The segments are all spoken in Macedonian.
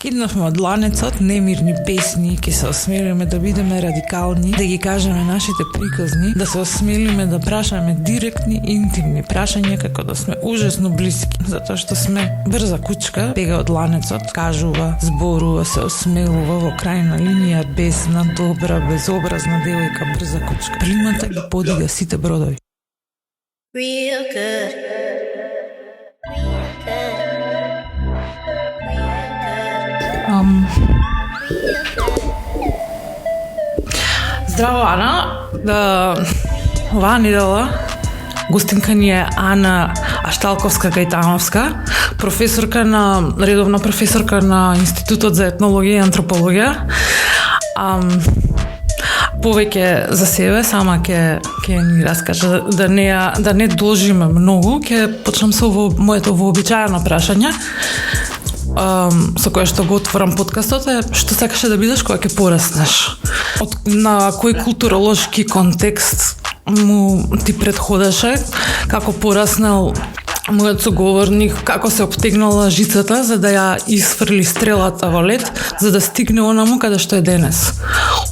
Киднавме од ланецот немирни песни, ке се осмелиме да бидеме радикални, да ги кажеме нашите приказни, да се осмелиме да прашаме директни, интимни прашања, како да сме ужасно блиски, затоа што сме брза кучка, бега од ланецот, кажува, зборува, се осмелува во крајна линија, бесна, добра, безобразна девојка, брза кучка. Плимата ги подига сите бродови. Real good. Здраво, Ана. Оваа недела гостинка ни е Ана Ашталковска-Гајтановска, редовна професорка на Институтот за етнологија и антропологија. Повеќе за себе, сама ќе ни раскаже, да не должиме многу, ќе почнам со моето вообичаено прашање, со кое што го отворам подкастот е што сакаше да бидеш кога ќе пораснеш? На кој културолошки контекст ти предходеше, како пораснал мојот соговорник, како се обтегнала жицата за да ја исфрли стрелата во лед, за да стигне онаму каде што е денес.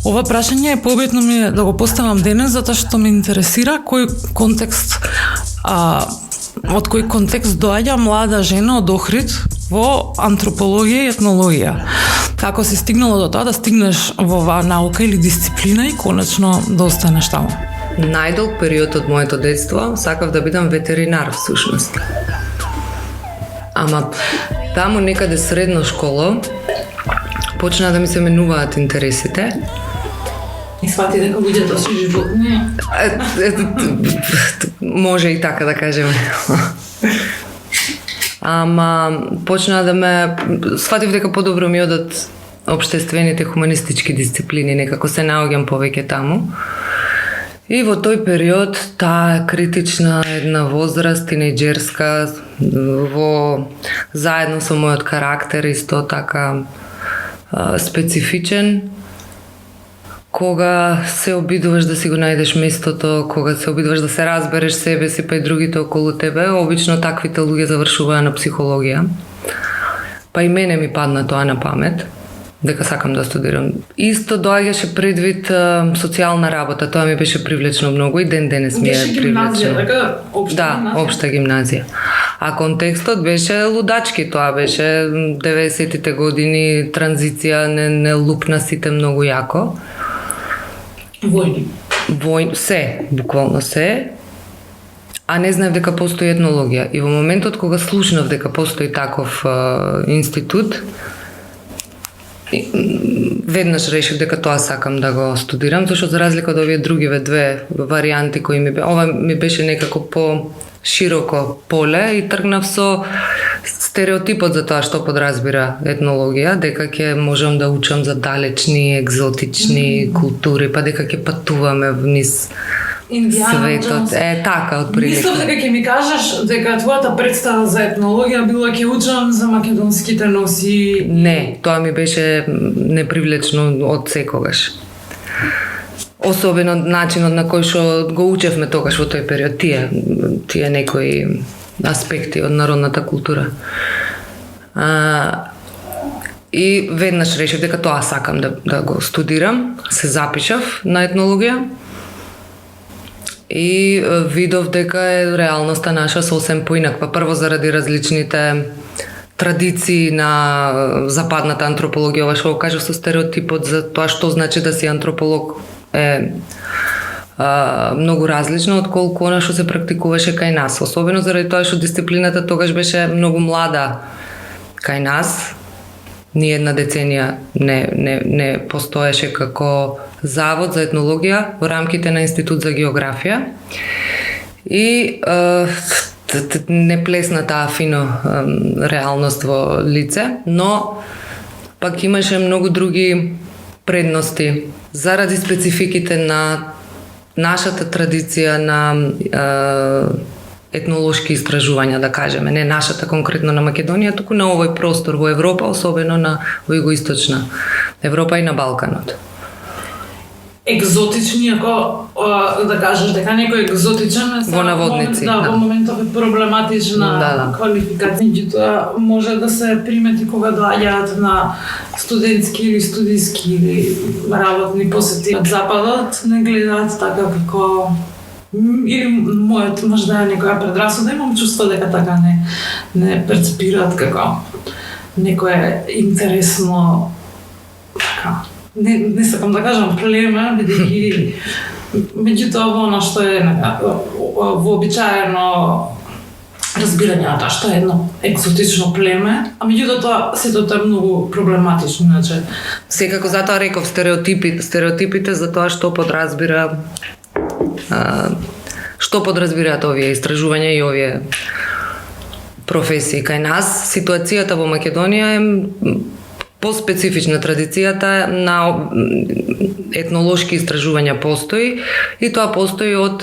Ова прашање е пообидно ми е да го поставам денес, затоа што ме интересира од кој контекст доаѓа млада жена од Охрид во антропологија и етнологија. Како си стигнала до тоа да стигнеш во оваа наука или дисциплина и конечно да останеш таму? Најдолг период од моето детство сакав да бидам ветеринар всушност. Ама таму некаде средна школа почна да ми се менуваат интересите. И свати дека луѓето се животни. Може и така да кажеме. Ама почна да ме сватив дека подобро ми одат општествените хуманистички дисциплини, некако се наоѓам повеќе таму. И во тој период, таа критична една возраст, тинејџерска, заедно со мојот карактер, исто така специфичен, кога се обидуваш да си го најдеш местото, кога се обидуваш да се разбереш себе си па и другите околу тебе, обично таквите луѓе завршуваа на психологија. Па и мене ми падна тоа на памет, дека сакам да студирам. Исто доаѓаше предвид социјална работа, тоа ми беше привлечно многу и денес ми е привлечно. Беше гимназија, така? Да, општа гимназија. А контекстот беше лудачки, тоа беше 90-тите години, транзиција, не лупна сите многу јако. Војни, се, буквално се. А не знаев дека постои етнологија. И во моментот кога слушнав дека постои таков институт, веднаш решив дека тоа сакам да го студирам, зашто за разлика од овие другиве две варијанти кои ова ми беше некако по широко поле и тргнав со стереотипот за тоа што подразбира етнологија, дека ќе можам да учам за далечни, екзотични култури, па дека ќе патуваме вниз светот. Така, отприлика. Мислам дека ќе ми кажеш дека твојата представа за етнологија била ќе учам за македонските носи. Не, тоа ми беше непривлечно од секогаш. Особено начинот на кој што го учевме тогаш во тој период, тие некои аспекти од народната култура. И веднаш решив дека тоа сакам да го студирам, се запишав на етнологија и видов дека е реалноста наша сосем поинаква. Прво заради различните традиции на западната антропологија, ова што го кажав со стереотипот за тоа што значи да си антрополог е многу различно од колку она што се практикуваше кај нас. Особено заради тоа што дисциплината тогаш беше многу млада кај нас. Ни една деценија не постоеше како завод за етнологија во рамките на Институт за географија. И не плесна таа фино реалност во лице, но пак имаше многу други предности заради спецификите на нашата традиција на етнолошки истражувања, да кажеме, не нашата конкретно на Македонија, туку на овој простор во Европа, особено во југоисточна Европа и на Балканот. екзотични, ако да кажеш дека некој екзотичен е Во наводници, во моментов е проблематична квалификација. Меѓутоа може да се примети кога доаѓаат на студентски или студиски или работни посети од западот, не гледаат така како или мојот можда е некоја предрасуда, имам чувство дека така не перцепираат како некое интересно така. Не сакам да кажам племе, бидејќи меѓутоа она што е вообичаено разбирање на тоа што е едно екзотично племе, а меѓутоа тоа сето тоа е многу проблематично, иначе секако затоа реков стереотипите за тоа што подразбираат овие истражувања и овие професии кај нас. Ситуацијата во Македонија е поспецифична. Традицијата на етнолошки истражувања постои и тоа постои од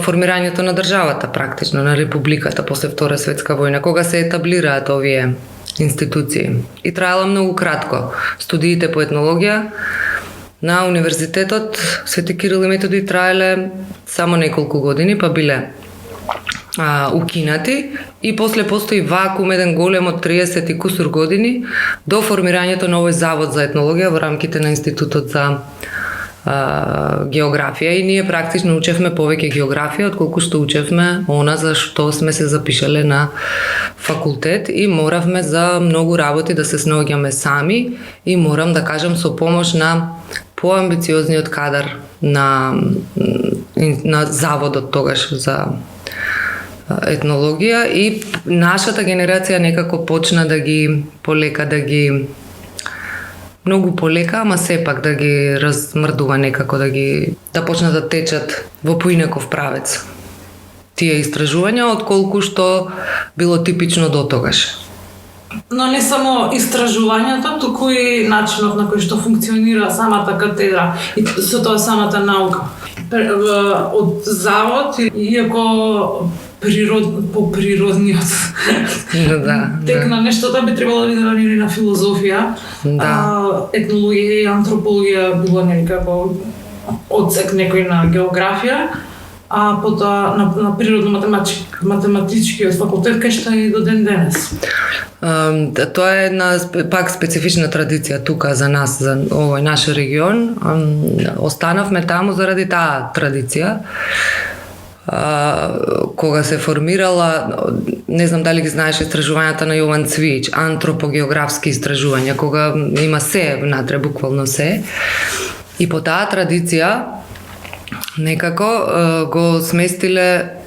формирањето на државата, практично, на републиката после Втора светска војна, кога се етаблираат овие институции. И траела многу кратко. Студиите по етнологија на Универзитетот Свети Кирил и Методи траеле само неколку години, па биле укинати и после постои вакуум еден голем од 30 и кусур години до формирањето на овој завод за етнологија во рамките на Институтот за географија, и ние практично учевме повеќе географија отколку што учевме она за што сме се запишале на факултет, и моравме за многу работи да се снаоѓаме сами, и морам да кажам со помош на поамбициозниот кадар на заводот тогаш за етнологија, и нашата генерација некако почна да ги полека, многу полека, ама сепак да ги размрдува некако, да почнат да течат во поинаков правец тие истражувања, отколку што било типично до тогаш. Но не само истражувањето, туку и начинот на кој што функционира самата катедра и со тоа самата наука. Од завод, иако по природниот тек на нештото би требало да биде на филозофија, етнологија и антропологија било некако одсек некој на географија, а потоа на природно-математичкиот факултет, кај што е до ден денес. Тоа е една пак специфична традиција тука за нас, за овој наш регион. Останавме таму заради таа традиција. Кога се формирала, не знам дали ги знаеш истражувањата на Јован Цвиќ, антропогеографски истражувања, кога има се внатре, буквално се. И по таа традиција некако го сместиле,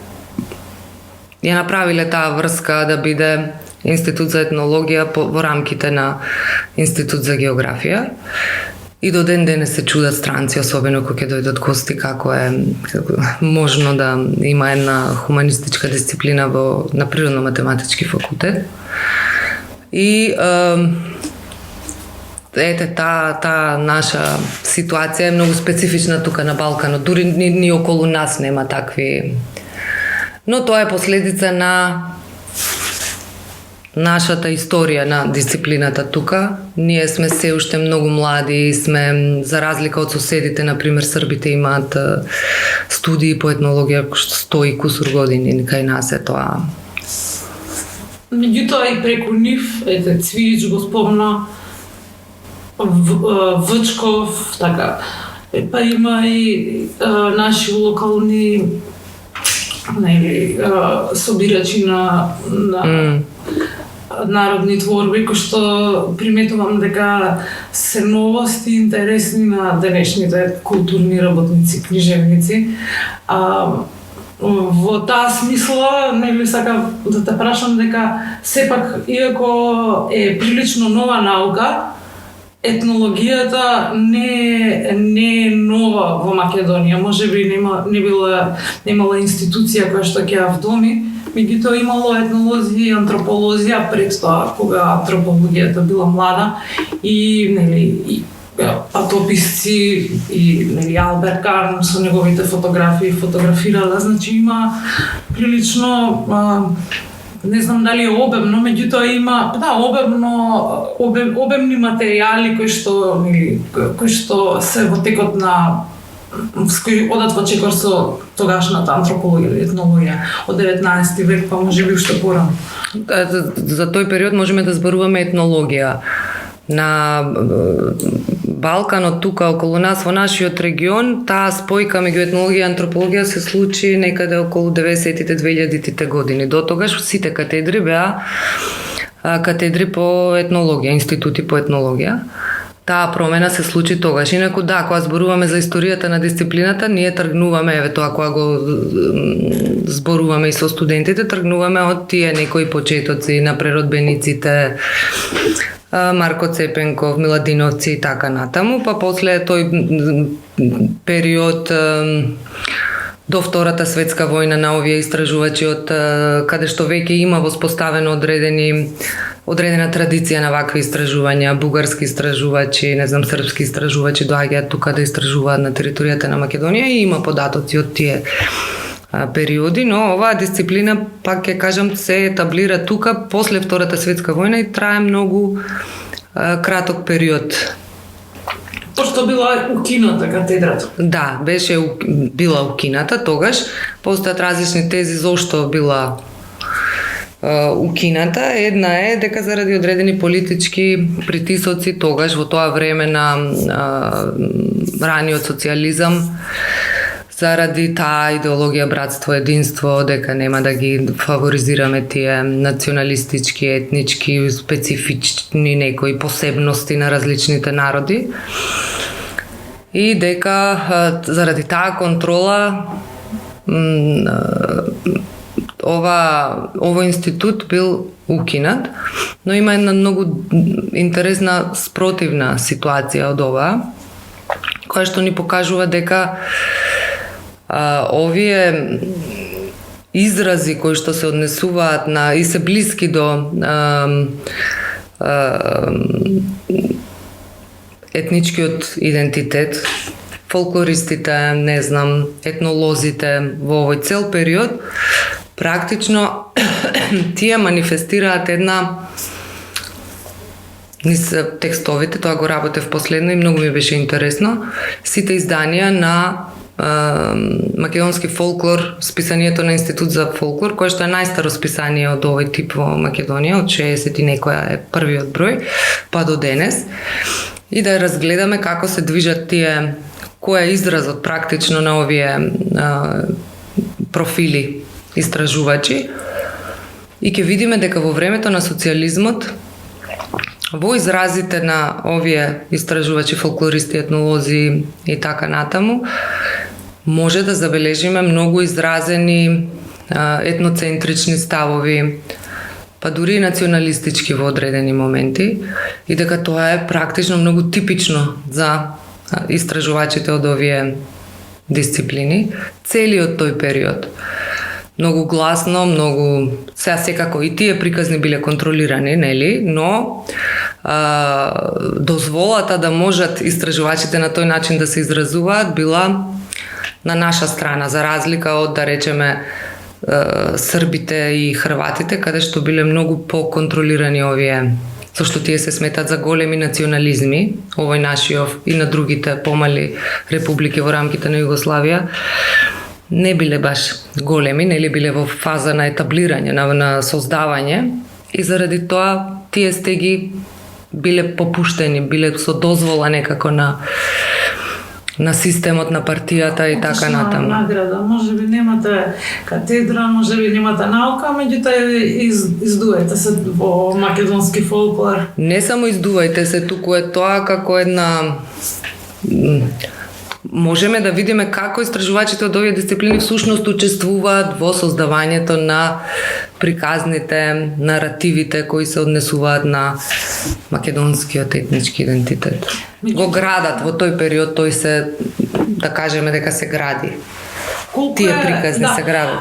ја направиле таа врска да биде Институт за етнологија во рамките на Институт за географија. И до ден денес се чудат странци, особено кога ќе дојдат гости, како е можно да има една хуманистичка дисциплина на природно-математички факултет. И таа наша ситуација е многу специфична тука на Балканот. Дури ни околу нас нема такви. Но тоа е последица на нашата историја на дисциплината тука. Ние сме се уште многу млади, сме, за разлика од соседите, например србите имаат студии по етнологија 100 и кусур години, кај нас е тоа. Меѓутоа и преку нив, Цвиќ го спомна, Вчков, така, па има и наши локални собирачи на народни творби, кои што приметувам дека се новости интересни на денешните културни работници, книжевници. Во таа смисла, сакам да те прашам дека сепак, иако е прилично нова наука, етнологијата не е нова во Македонија. Можеби немала институција која што ќе ја вдоми, меѓутоа имало етнолози и антрополозија пред тоа, кога антропологијата била млада, и патописци и Алберт Карн со неговите фотографии фотографирала, значи има прилично не знам дали е обемно, меѓутоа има обемни материјали кои што се во текот на кои одат во чекор со тогашната антропологија или етнологија од 19 век, па можеби уште порано. За тој период можеме да зборуваме етнологија. На Балканот, тука околу нас, во нашиот регион, таа спојка меѓу етнологија и антропологија се случи некаде околу 90-тите, 2000-тите години. До тогаш сите катедри беа катедри по етнологија, институти по етнологија. Таа промена се случи тогаш. Инаку да, кога зборуваме за историјата на дисциплината, ние тргнуваме, тоа кога го зборуваме и со студентите, тргнуваме од тие некои почетоци на преродбениците, Марко Цепенков, Миладиновци и така натаму, па после тој период до Втората светска војна на овие истражувачи од каде што веќе има воспоставено одредена традиција на вакви истражувања, бугарски истражувачи, не знам, српски истражувачи доаѓаат тука да истражуваат на територијата на Македонија и има податоци од тие периоди, но оваа дисциплина, пак ќе кажам, се етаблира тука после Втората светска војна и трае многу краток период. Пошто била укината катедрата. Да, била укината тогаш. Постојат различни тези зошто била укината. Една е дека заради одредени политички притисоци тогаш во тоа време на раниот социјализам, заради таа идеологија братство, единство, дека нема да ги фаворизираме тие националистички, етнички, специфични некои посебности на различните народи. И дека заради таа контрола овој институт бил укинат, но има една многу интересна спротивна ситуација од ова, која што ни покажува дека овие изрази кои што се однесуваат на и се блиски до етничкиот идентитет, фолклористите, не знам, етнолозите во овој цел период, практично тие манифестираат една низ текстовите, тоа го работев последно и многу ми беше интересно, сите изданија на македонски фолклор, списанието на Институт за фолклор, кое што е најстаро списание од овој тип во Македонија, од 60 и некоја е првиот број, па до денес, и да разгледаме како се движат тие, кој е изразот практично на овие профили истражувачи, и ќе видиме дека во времето на социјализмот, во изразите на овие истражувачи, фолклористи, етнолози и така натаму, може да забележиме многу изразени етноцентрични ставови, па дури и националистички во одредени моменти, и дека тоа е практично многу типично за истражувачите од овие дисциплини, целиот тој период. Многу гласно, многу... Сега секако и тие приказни биле контролирани, нели? Но дозволата да можат истражувачите на тој начин да се изразуваат била на наша страна, за разлика од, да речеме, србите и хрватите, каде што биле многу поконтролирани овие, зашто тие се сметат за големи национализми, овој нашиот и на другите помали републики во рамките на Југославија, не биле баш големи, нели биле во фаза на етаблирање, на создавање, и заради тоа тие стеги биле попуштени, биле со дозвола некако на системот на партијата и така натаму. Награда, можеби немате катедра, можеби немате наука, меѓутоа издувајте се во македонски фолклор. Не само издувајте се, туку е тоа како една... Можеме да видиме како истражувачите од овие дисциплини всушност учествуваат во создавањето на приказните, наративите кои се однесуваат на македонскиот етнички идентитет. Го градат во тој период, тој се, да кажеме дека се гради. Тие приказни се градат.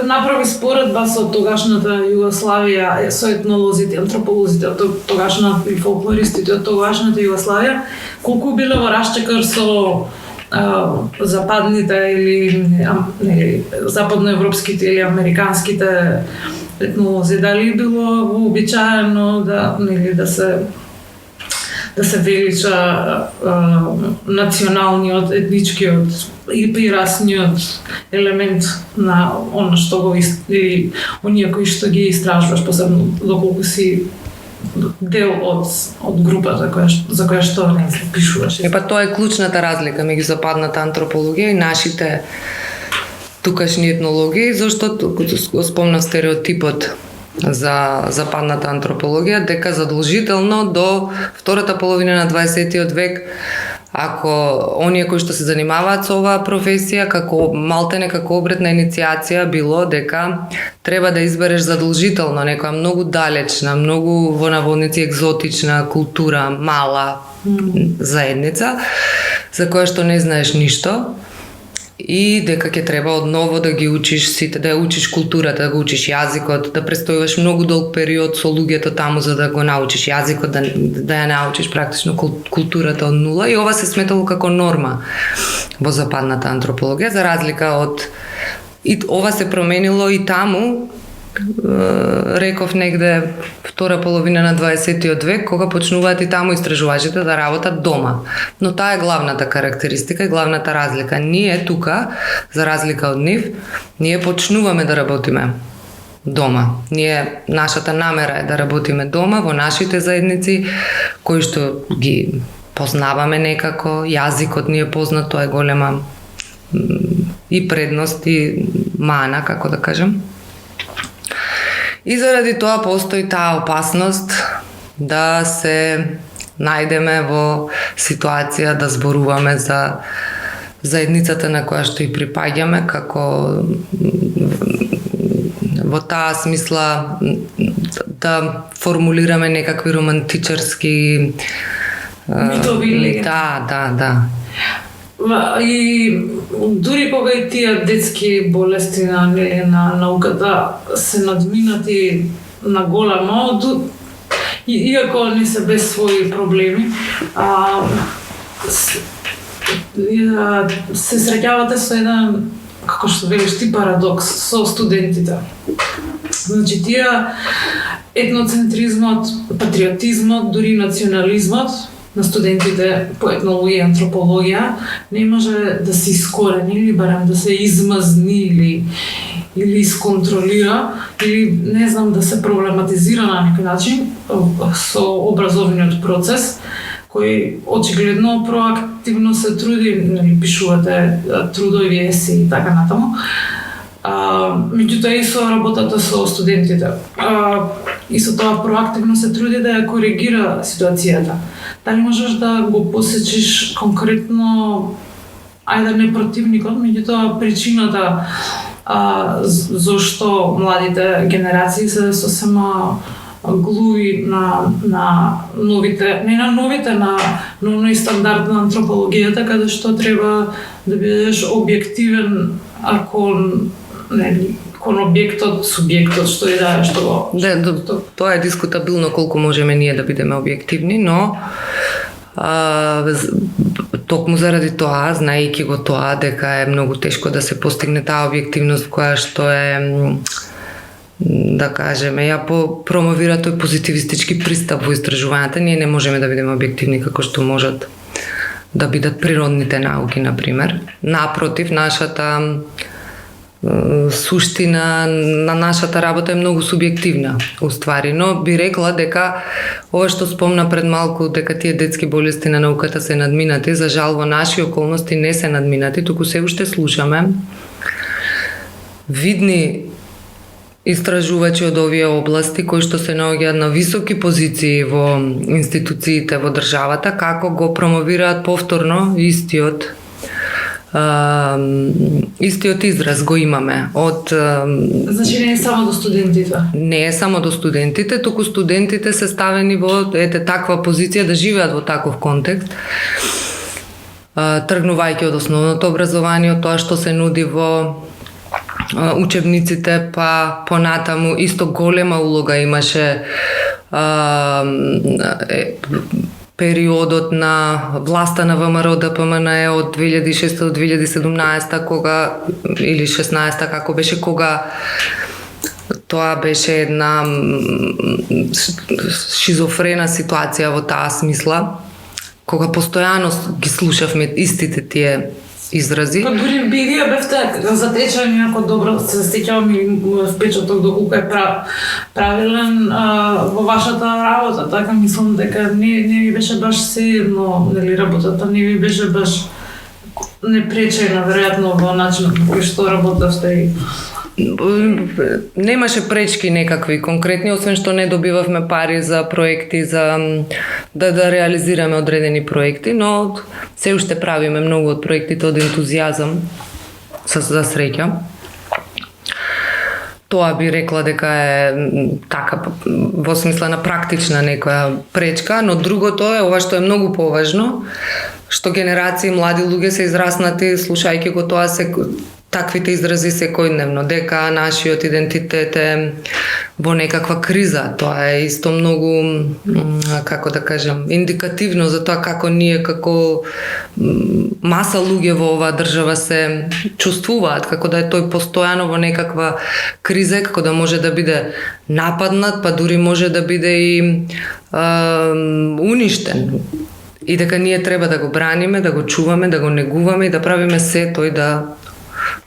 Направи споредба со тогашната Југославија, со етнолозите, антрополозите од тогашната и фолклористите од тогашната Југославија, колку биле во расчекор со западните или западноевропските или американските етнолози, дали било вообичаено да нели да се велича националниот, етничкиот и прирасниот елемент на она што го или оние кои што ги истражуваш, посебно доколку си дел од групата за која што не пишуваш. Па тоа е клучната разлика меѓу западната антропологија и нашите тукашни етнологии, зашто го спомнав стереотипот за западната антропологија, дека задолжително до втората половина на 20 век, ако оние кои што се занимаваат со оваа професија, како малтене како обред на инициација било дека треба да избереш задолжително некоја многу далечна, многу во наводници екзотична култура, мала заедница, за која што не знаеш ништо, и дека ќе треба одново да ги учиш сите, да ја учиш културата, да го учиш јазикот, да престојуваш многу долг период со луѓето таму за да го научиш јазикот, да ја научиш практично културата од нула, и ова се сметало како норма во западната антропологија, за разлика од и ова се променило и таму, реков негде втора половина на 20 век, кога почнуваат и таму истражувачите да работат дома. Но таа е главната карактеристика и главната разлика. Ние тука, за разлика од нив, ние почнуваме да работиме дома. Нашата намера е да работиме дома во нашите заедници, кои што ги познаваме некако, јазикот ни е познат, тоа е голема и предност и мана, како да кажем. И заради тоа постои таа опасност да се најдеме во ситуација да зборуваме за заедницата на која што и припаѓаме, како во таа смисла да формулираме некакви романтичарски митови. Да. И дури кога и тие детски болести на науката се надминати на големо, иако не се без своји проблеми, се среќавате со еден, како што велиш ти, парадокс со студентите. Значи, тие етноцентризмот, патриотизмот, дури национализмот на студентите по етнологија и антропологија не може да се искорени или барем да се измазни или исконтролира или не знам да се проблематизира на некој начин со образовниот процес кој очигледно проактивно се труди, пишувате трудови еси и така натаму. Меѓутоа и со работата со студентите и со тоа проактивно се труди да ја коригира ситуацијата. Дали можеш да го посечиш конкретно, ајде не противникот, меѓутоа причината зошто младите генерации се сосема глуви на новите, не на новите, на нови стандард на антропологијата, каде што треба да бидеш објективен кон објектот, субјектот, што и да е, што го... Тоа е дискутабилно колку можеме ние да бидеме објективни, но токму заради тоа, знаејќи го тоа, дека е многу тешко да се постигне таа објективност која што е, да кажеме, ја промовира тој позитивистички пристап во истражувањата, ние не можеме да бидеме објективни како што можат да бидат природните науки, например. Напротив, нашата суштина на нашата работа е многу субјективна, уствари, но би рекла дека ова што спомна пред малку, дека тие детски болести на науката се надминати, за жал во наши околности не се надминати, туку се уште слушаме видни истражувачи од овие области кои што се наоѓаат на високи позиции во институциите во државата, како го промовираат повторно истиот израз го имаме од... Значи не е само до студентите? Не е само до студентите, туку студентите се ставени во таква позиција да живеат во таков контекст, тргнувајќи од основното образование, од тоа што се нуди во учебниците, па понатаму исто голема улога имаше периодот на власта на ВМРО ДПМНЕ од 2006 до 2017 кога или 16 како беше, кога тоа беше една шизофрена ситуација во таа смисла, кога постојано ги слушавме истите тие изрази. Па дури би вие бевте затечени, ако добро се сеќавам и впечаток доколку е правилен во вашата работа, така мислам дека не ви беше баш седно, нели работата не ви беше баш непречена веројатно во начинот на кој што работевте и немаше пречки некакви конкретни, освен што не добивавме пари за проекти, за да реализираме одредени проекти, но се уште правиме многу од проектите од ентузијазам, за среќа. Тоа би рекла дека е така во смисла на практична некоја пречка, но другото е ова што е многу поважно, што генерации млади луѓе се израснати слушајќи го тоа таквите изрази секојдневно, дека нашиот идентитет е во некаква криза. Тоа е исто многу, како да кажам, индикативно за тоа како ние, како маса луѓе во оваа држава се чувствуваат, како да е тој постојано во некаква криза, како да може да биде нападнат, па дури може да биде и уништен. И дека ние треба да го браниме, да го чуваме, да го негуваме и да правиме се тој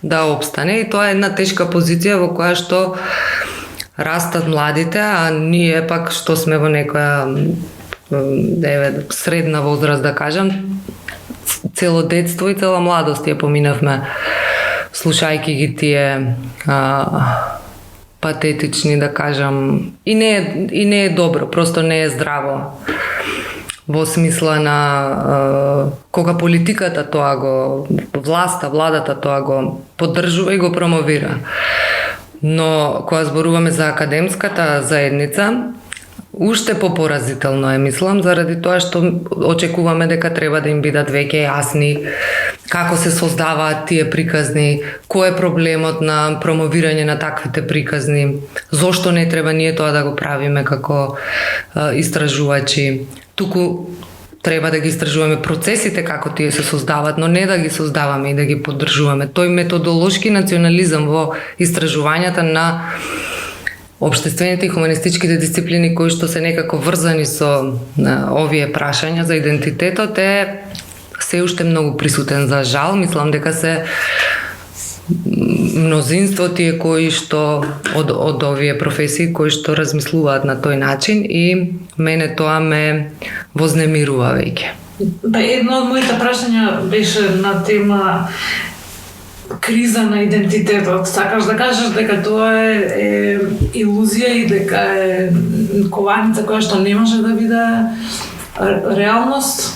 да обстане. И тоа е една тешка позиција во која што растат младите, а ние пак што сме во некоја средна возраст, да кажам, цело детство и цела младост ја поминавме слушајќи ги тие патетични, да кажам, и не е добро, просто не е здраво. Во смисла на кога политиката тоа го, владата тоа го поддржува и го промовира. Но кога зборуваме за академската заедница, уште попоразително е, мислам, заради тоа што очекуваме дека треба да им бидат веќе јасни како се создаваат тие приказни, кој е проблемот на промовирање на таквите приказни, зошто не треба ние тоа да го правиме како истражувачи. Туку треба да ги истражуваме процесите како тие се создаваат, но не да ги создаваме и да ги поддржуваме. Тој методолошки национализам во истражувањата на општествените и хуманистичките дисциплини кои што се некако врзани со овие прашања за идентитетот е се уште многу присутен, за жал. Мислам дека се мнозинство тие кои што од овие професии кои што размислуваат на тој начин и мене тоа ме вознемирува веќе. Едно од моите прашања беше на тема криза на идентитетот. Сакаш да кажеш дека тоа е илузија и дека е кованица која што не може да биде реалност?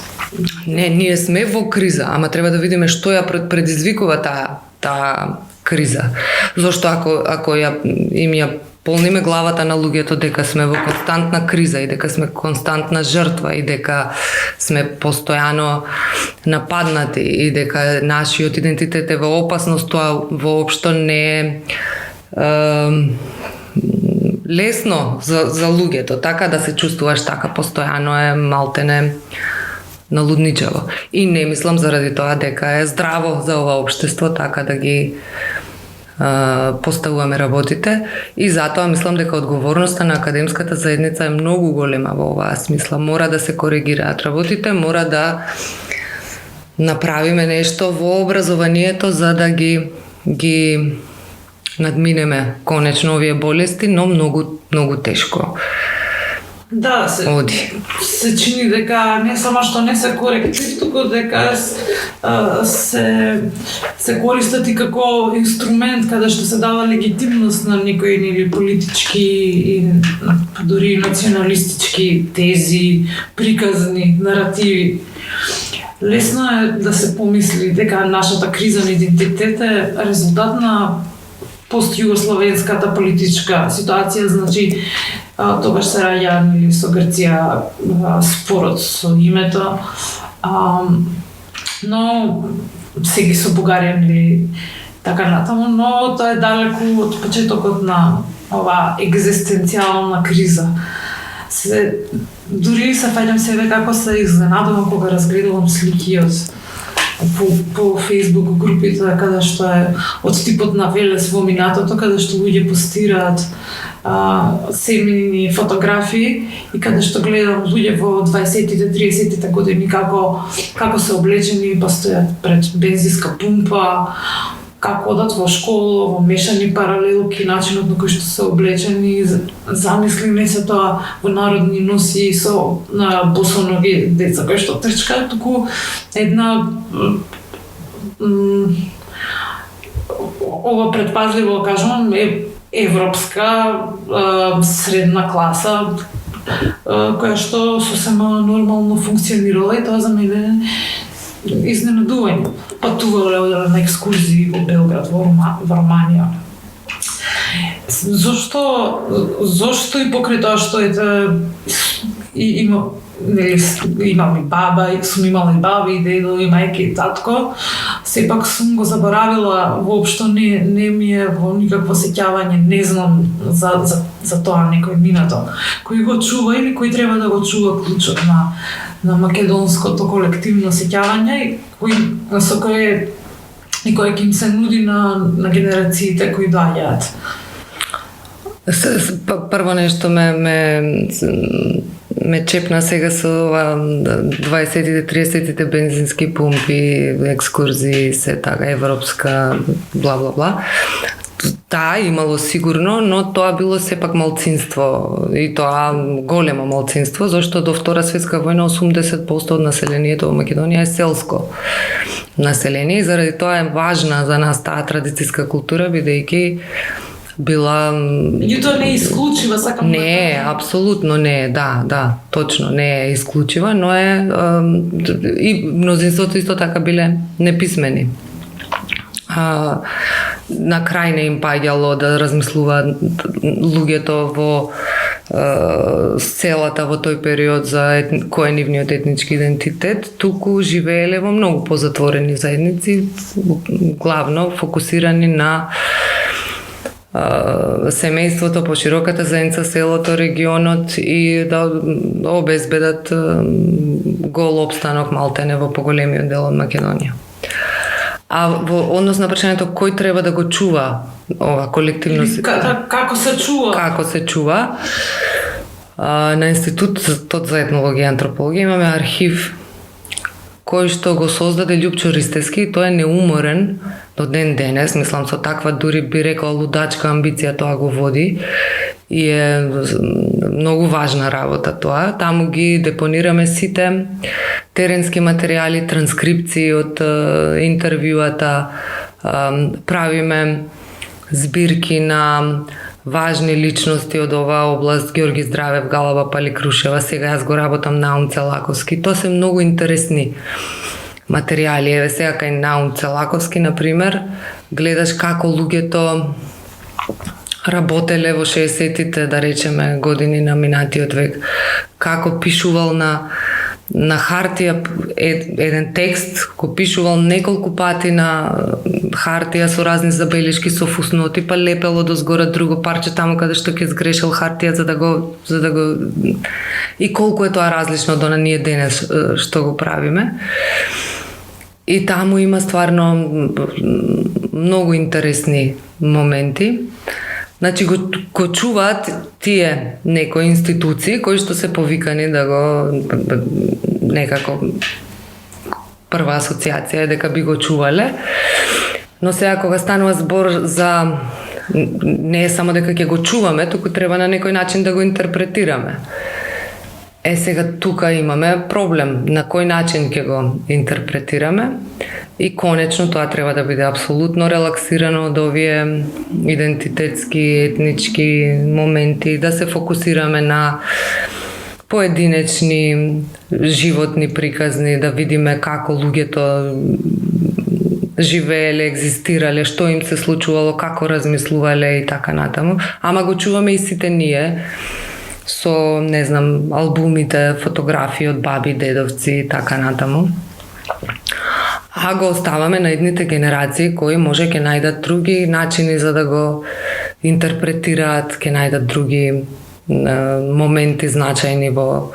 Не, ние сме во криза, ама треба да видиме што ја предизвикува таа криза. Зошто ако ја полниме главата на луѓето дека сме во константна криза и дека сме константна жртва и дека сме постојано нападнати и дека нашиот идентитет е во опасност, тоа воопшто не е лесно за луѓето. Така да се чувствуваш така постојано е малтене налудничаво. И не мислам заради тоа дека е здраво за ова општество така да ги поставуваме работите и затоа мислам дека одговорноста на академската заедница е многу голема во оваа смисла. Мора да се коригираат работите, мора да направиме нешто во образованието за да ги надминеме конечно овие болести, но многу тешко. Да, се чини дека не само што не се коректив, туку дека се користат и како инструмент каде што се дава легитимност на некои нели политички и дури националистички тези, приказни, наративи. Лесно е да се помисли дека нашата криза на идентитет е резултат на постјугословенската политичка ситуација, значи тогаш се раѓа со Грција спорот со името, но сега со Бугарија или така натаму, но тоа е далеку од почетокот на оваа екзистенцијална криза. Дури се фаќам себе како се изненадувам кога разгледувам слики по Facebook групите каде што е од типот на Велес во минатото, каде што луѓе постираат семейни фотографии и каде што гледам луѓе во 20-тите, 30-тите години како се облечени, па стојат пред бензинска пумпа, како одат во школа, во мешани паралелки, начинот на кој што се облечени, замислиме се тоа во народни носи со босоноги деца кои што трчкаат, туку една ова предпазливо кажувам е европска средна класа која што сосема нормално функционирала и тоа за мене изненадување. Патувале на екскурзии во Белград, во Романија. Зошто и покрај тоа што имам и баба, сум имала и баба и дедо, и мајка и татко, сепак сум го заборавила, воопшто не ми е во никакво сеќавање, не знам за тоа некој минато. Кој го чува или кој треба да го чува клучот на македонското колективно сеќавање со кое ќе им се нуди на генерациите кои доаѓаат. Прво нешто ме чепна сега со 20-тите, 30-тите бензински пумпи, екскурзии, се така европска, бла-бла-бла. Да, имало сигурно, но тоа било сепак малцинство и тоа големо малцинство, зашто до Втора светска војна 80% од населението во Македонија е селско население и заради тоа е важна за нас таа традицијска култура, бидејќи била... И тоа не е исклучива, сакам да... Не, апсолутно не е, да, точно, не е исклучива, но е... и мнозинството исто така биле неписмени. На крај не им паѓало да размислуваат луѓето во селата во тој период за кој е нивниот етнички идентитет, туку живееле во многу позатворени заедници, главно фокусирани на семејството, пошироката заедница, селото, регионот и да обезбедат гол опстанок малтене во поголемиот дел од Македонија. А во однос на прашањето кој треба да го чува ова колективно... Како се чува? Како се чува? На Институтот за етнологија и антропологија имаме архив кој што го создаде Љупчо Ристевски и тој е неуморен до ден денес, мислам со таква дури би рекла лудачка амбиција тоа го води и е многу важна работа тоа. Таму ги депонираме сите теренски материјали, транскрипции од интервјуата, правиме збирки на важни личности од оваа област, Ѓорги Здравев, Галаба Паликрушева, сега јас го работам Наум Целаковски. Тоа се многу интересни материјали. Еве сега кај Наум Целаковски, например, гледаш како луѓето работеле во 60-тите, да речеме, години на минатиот век, како пишувал на хартија еден текст, го пишувал неколку пати на хартија со разни забелешки, со фусноти, па лепело до згора друго парче таму каде што ќе сгрешил хартија за да го и колку е тоа различно од ние денес што го правиме. И таму има стварно многу интересни моменти. Значи го чуваат тие некои институции кои што се повикани да го некако прва асоциација е дека би го чувале. Но сега кога станува збор за не е само дека ќе го чуваме, туку треба на некој начин да го интерпретираме. Сега тука имаме проблем на кој начин ќе го интерпретираме и конечно тоа треба да биде апсолутно релаксирано од овие идентитетски, етнички моменти, да се фокусираме на поединечни животни приказни, да видиме како луѓето живееле, екзистирале, што им се случувало, како размислувале и така натаму. Ама го чуваме и сите ние со, не знам, албумите, фотографии од баби, дедовци и така натаму. А го оставаме на едните генерации кои може ќе најдат други начини за да го интерпретираат, ќе најдат други моменти значајни во...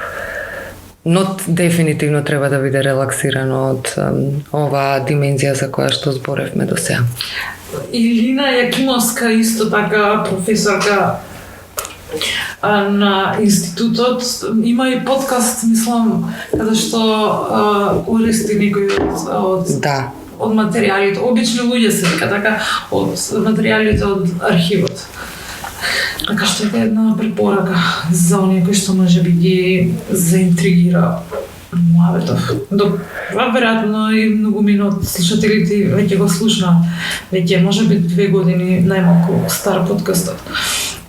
Но дефинитивно треба да биде релаксирано од оваа димензија за која што зборевме до сега. Илина Јакимовска исто така професорка на институтот има и подкаст, мислам, каде што користи некои од Да. од материјалите, обични луѓе се вика така, од материјалите од архивот. Така што е една препорака за оние кои што може би ги заинтригира Муаветов. Веројатно и многумина од слушателите веќе го слушна, веќе може би 2 години најмалку стар подкастот.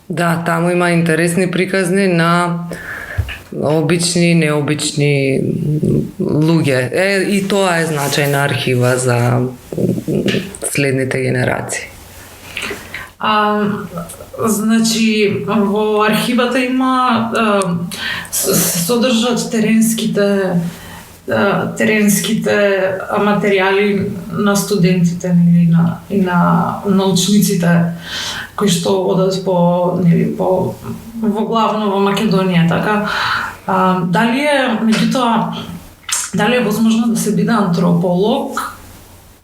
Да, таму има интересни приказни на обични, необични луѓе. И тоа е значајна архива за следните генерации. Значи, во архивата има се содржат теренските материјали на студентите и на научниците кои што одат во главно во Македонија, така. Дали е возможно да се биде антрополог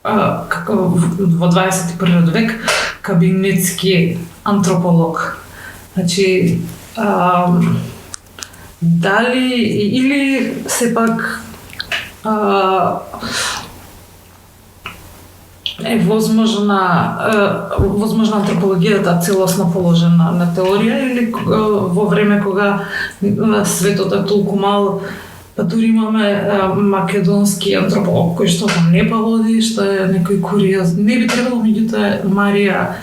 како во 21 век, кабинетски антрополог? Значи, дали или сепак е возможна антропологијата целосно положена на теорија, или во време кога светот е толку мал, па дури имаме македонски антрополог кој што во Непал оди, што е некој куриоз. Не би требало, меѓутоа Марија,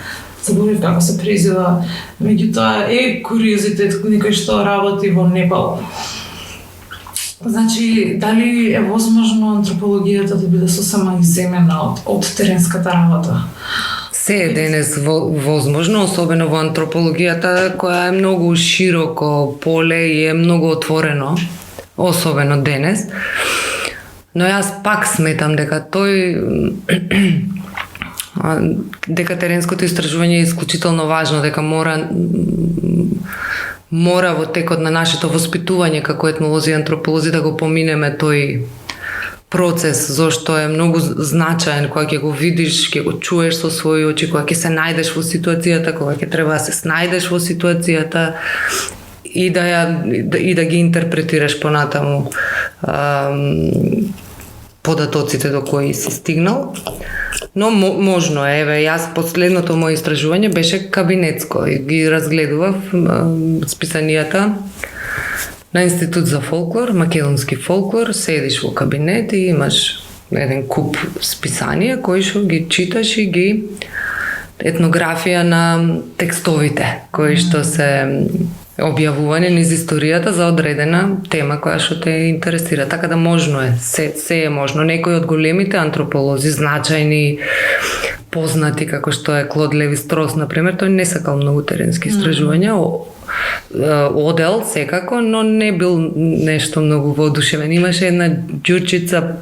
заборив како се презива, меѓутоа е куриозитет некој што работи во Непал. Значи, дали е возможно антропологијата да биде сосема изземена од теренската работа? Се е денес возможно, особено во антропологијата, која е многу широко поле и е многу отворено, особено денес. Но јас пак сметам дека дека теренското истражување е исклучително важно, дека мора во текот на нашето воспитување како етнолози и антрополози да го поминеме тој процес, зашто е многу значаен кога ќе го видиш, ќе го чуеш со своји очи, кога ќе се најдеш во ситуацијата, кога ќе треба да се снајдеш во ситуацијата и да ги интерпретираш понатаму податоците до кои си стигнал. Но можно е, јас последното моје истражување беше кабинетско и ги разгледував списанијата на Институт за фолклор, македонски фолклор, седиш во кабинет и имаш еден куп списанија кои што ги читаш и ги етнографија на текстовите кои што се објавувани низ историјата за одредена тема која што те интересира. Така да можно е, се е можно. Некои од големите антрополози, значајни, познати како што е Клод Леви-Строс, например, тој не сакал многу теренски истражувања, одел секако, но не бил нешто многу воодушевен. Имаше една Ѓурчица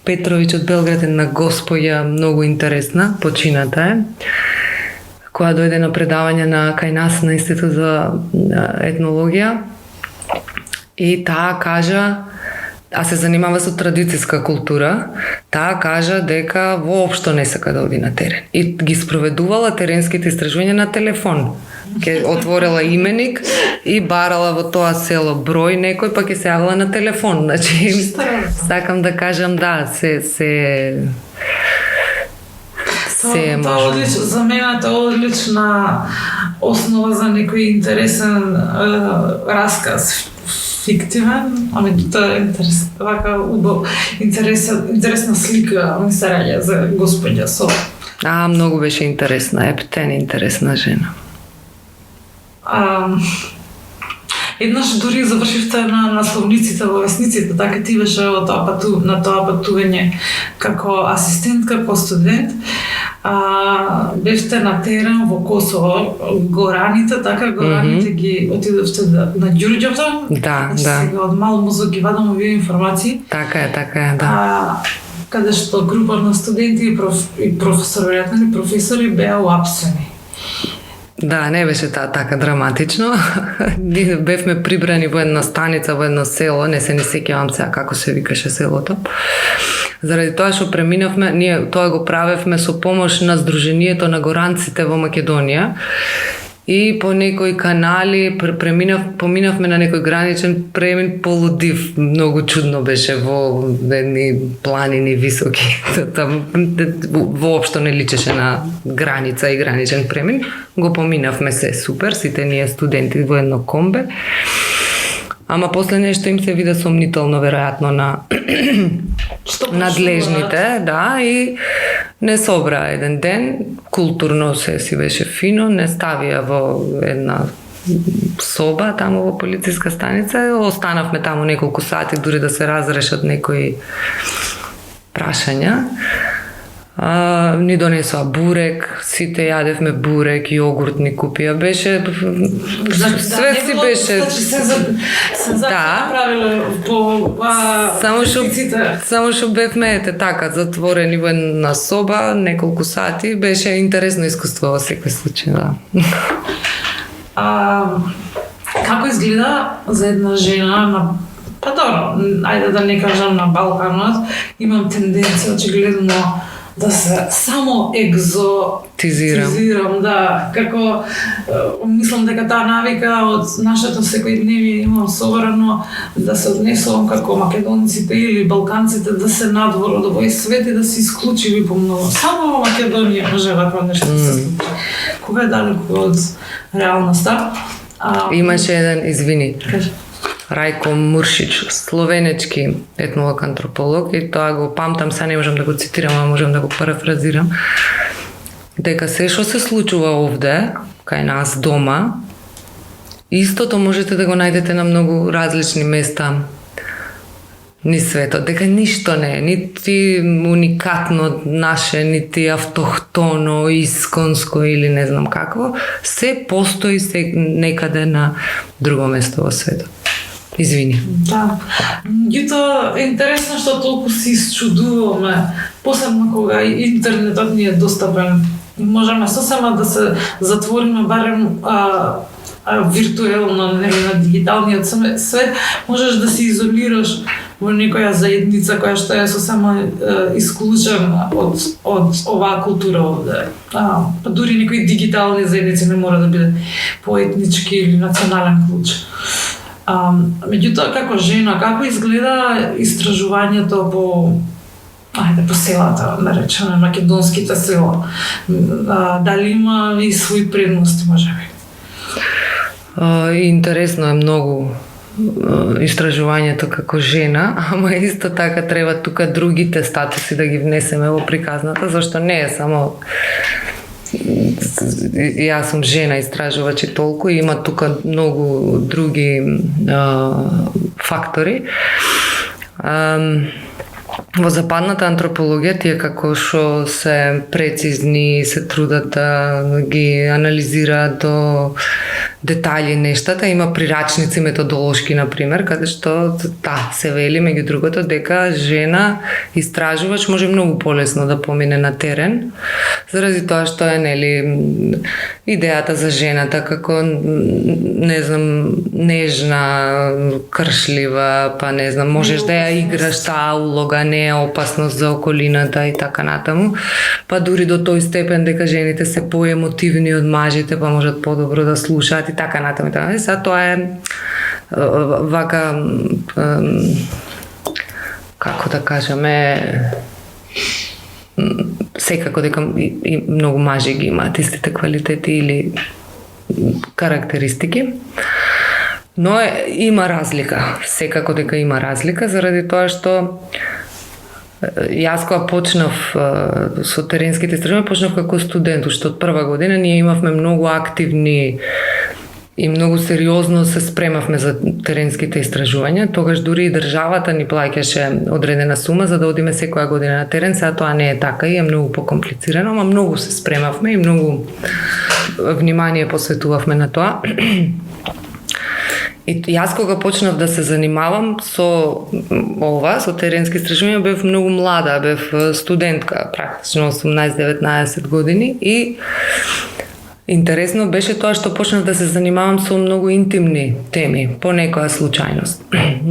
Петровиќ од Белград, една госпоја многу интересна, почината е, која дојде на предавање кај нас на Институт за етнологија и таа кажа, а се занимава со традицијска култура, таа кажа дека воопшто не сака да оди на терен. И ги спроведувала теренските истражувања на телефон. Ке отворила именик и барала во тоа село број некој, па ќе се јавила на телефон. Значи, сакам да кажам, да, се за мене тоа е одлична основа за некој интересен расказ, фиктивен, ами тоа е интересна слика ми се раѓа за господја со. Многу беше интересна, ептен интересна жена. Еднаш дури завршивте на насловниците во весниците, така ти беше на тоа патување како асистент, како студент. Бевте на терен во Косово, гораните, така гораните ги отидовте на Ѓурѓовдон. Да. Сега од мал мозок ги вадам овие информации. Така е, да. Каде што група на студенти и професори беа уапсени. Да, не беше така драматично. Ние бевме прибрани во една станица, во едно село, не се ни сеќавам сега како се викаше селото. Заради тоа што преминавме, ние тоа го правевме со помош на Сдруженијето на горанците во Македонија и по некои канали поминавме на некој граничен премин полудив. Многу чудно беше во едни планини високи. Воопшто не личеше на граница и граничен премин. Го поминавме се супер, сите ние студенти во едно комбе. Ама после нешто им се вида сомнително веројатно на надлежните, да, и не собра еден ден, културно се си беше фино, не ставија во една соба таму во полициска станица, останавме таму неколку сати дури да се разрешат некои прашања. Ни донесоа бурек, сите јадевме бурек, јогурт ни купија, беше све си беше. Да, направиле по само што бевме така затворени во една соба неколку сати, беше интересно искуство во секој случај, да. Како изгледа за една жена на ајде да не кажам на Балканот, имам тенденција очигледно да се само екзотизирам, да, како мислам дека таа навика од нашето секојдневие имам собрано да се однесувам како македонците или балканците да се надвор од овој свет и да се исклучиви помногу. Само во Македонија може вакво нешто да се случи. Кога е далеко од реалноста. Имаше еден, извини. Кажи. Рајко Муршич, словенечки етнолог антрополог, и тоа го памтам, сега не можам да го цитирам, а можам да го парафразирам, дека се што се случува овде, кај нас дома, истото можете да го најдете на многу различни места ни светот, дека ништо не е, нити уникатно наше, нити автохтоно, исконско или не знам какво, се постои се некаде на друго место во светот. Извини. Да. Меѓутоа е интересно што толку се исчудуваме, посебно кога интернетот ни е достапен. Можеме сосема да се затвориме барем виртуелно, нели, на дигиталниот свет, можеш да се изолираш во некоја заедница која што е сосема исклучена од оваа култура овде. Дури некои дигитални заедници не мора да биде по етнички или национален клуч. Меѓутоа, како жена, како изгледа истражувањето по селата, да речеме, македонските села? Дали има и своји предности, можеби? Интересно е многу истражувањето како жена, ама исто така треба тука другите статуси да ги внесеме во приказната, зашто не е само јас сум жена истражувач и толку, има тука многу други фактори. Во западната антропологија тие како што се прецизни, се трудат да ги анализираат до детали нештата, има прирачници методолошки, например, каде што се вели меѓу другото дека жена истражувач може многу полесно да помине на терен, заради тоа што е, нели, идејата за жената како, не знам, нежна, кршлива, па не знам, можеш да ја играш таа улога, не е опасност за околината и така натаму, па дури до тој степен дека жените се поемотивни од мажите, па можат подобро да слушаат и така натаму. Сега тоа е вака, како да кажеме, секако дека и многу мажи ги имаат истите квалитети или карактеристики. Но има разлика, секако дека има разлика, заради тоа што јас кога почнав со теренските истражувања, почнав како студент, уште од прва година ние имавме многу активни и многу сериозно се спремавме за теренските истражувања. Тогаш дури и државата ни плаќаше одредена сума за да одиме секоја година на терен, сега тоа не е така и е многу покомплицирано, ама многу се спремавме и многу внимание посветувавме на тоа. И јас кога почнав да се занимавам со ова, со теренски истражувања, бев многу млада, бев студентка, практично 18-19 години, и интересно беше тоа што почнав да се занимавам со многу интимни теми, по некоја случајност.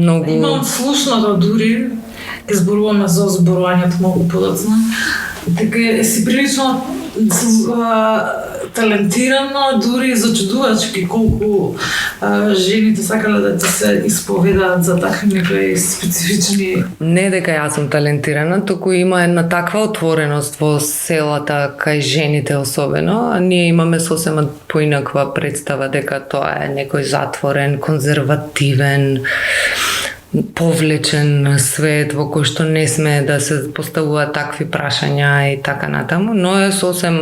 Имам слушнато дури, ќе зборуваме за зборувањето многу подоцна, дека си прилично талентирано, дури зачудувачки колку жените сакале да ти се исповедаат за такви некои специфични. Не дека јас сум талентирана, туку има една таква отвореност во селата кај жените особено, а ние имаме сосема поинаква представа дека тоа е некој затворен, конзервативен, повлечен свет во кој што не сме да се поставуваат такви прашања и така натаму, но е сосем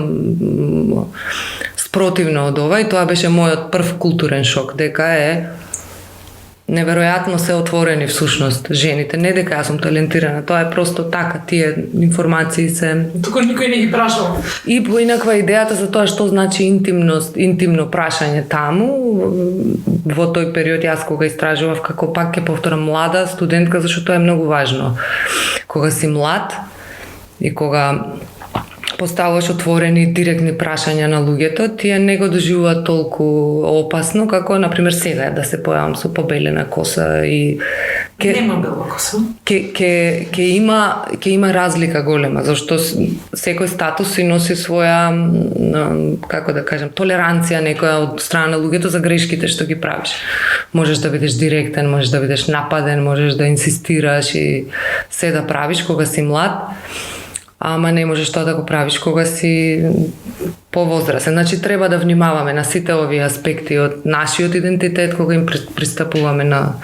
спротивно од ова и тоа беше мојот прв културен шок, дека е неверојатно се отворени всушност жените, не дека јас сум талентирана, тоа е просто така, тие информации се... Туку никој не ги прашал. И поинаква идејата за тоа што значи интимно прашање таму, во тој период јас кога истражував, како пак ќе повторам, млада студентка, зашто тоа е многу важно. Кога си млад и кога поставуваш отворени директни прашања на луѓето, тие не го доживуваат толку опасно како на пример сега да се појавам со побелена коса и Нема бела коса. Ке има разлика голема, зашто секој статус си носи своја, како да кажем, толеранција некоја од страна на луѓето за грешките што ги правиш. Можеш да бидеш директен, можеш да бидеш нападен, можеш да инсистираш и се да правиш кога си млад, ама не можеш тоа да го правиш кога си повозрасен. Значи треба да внимаваме на сите овие аспекти од нашиот идентитет кога им пристапуваме на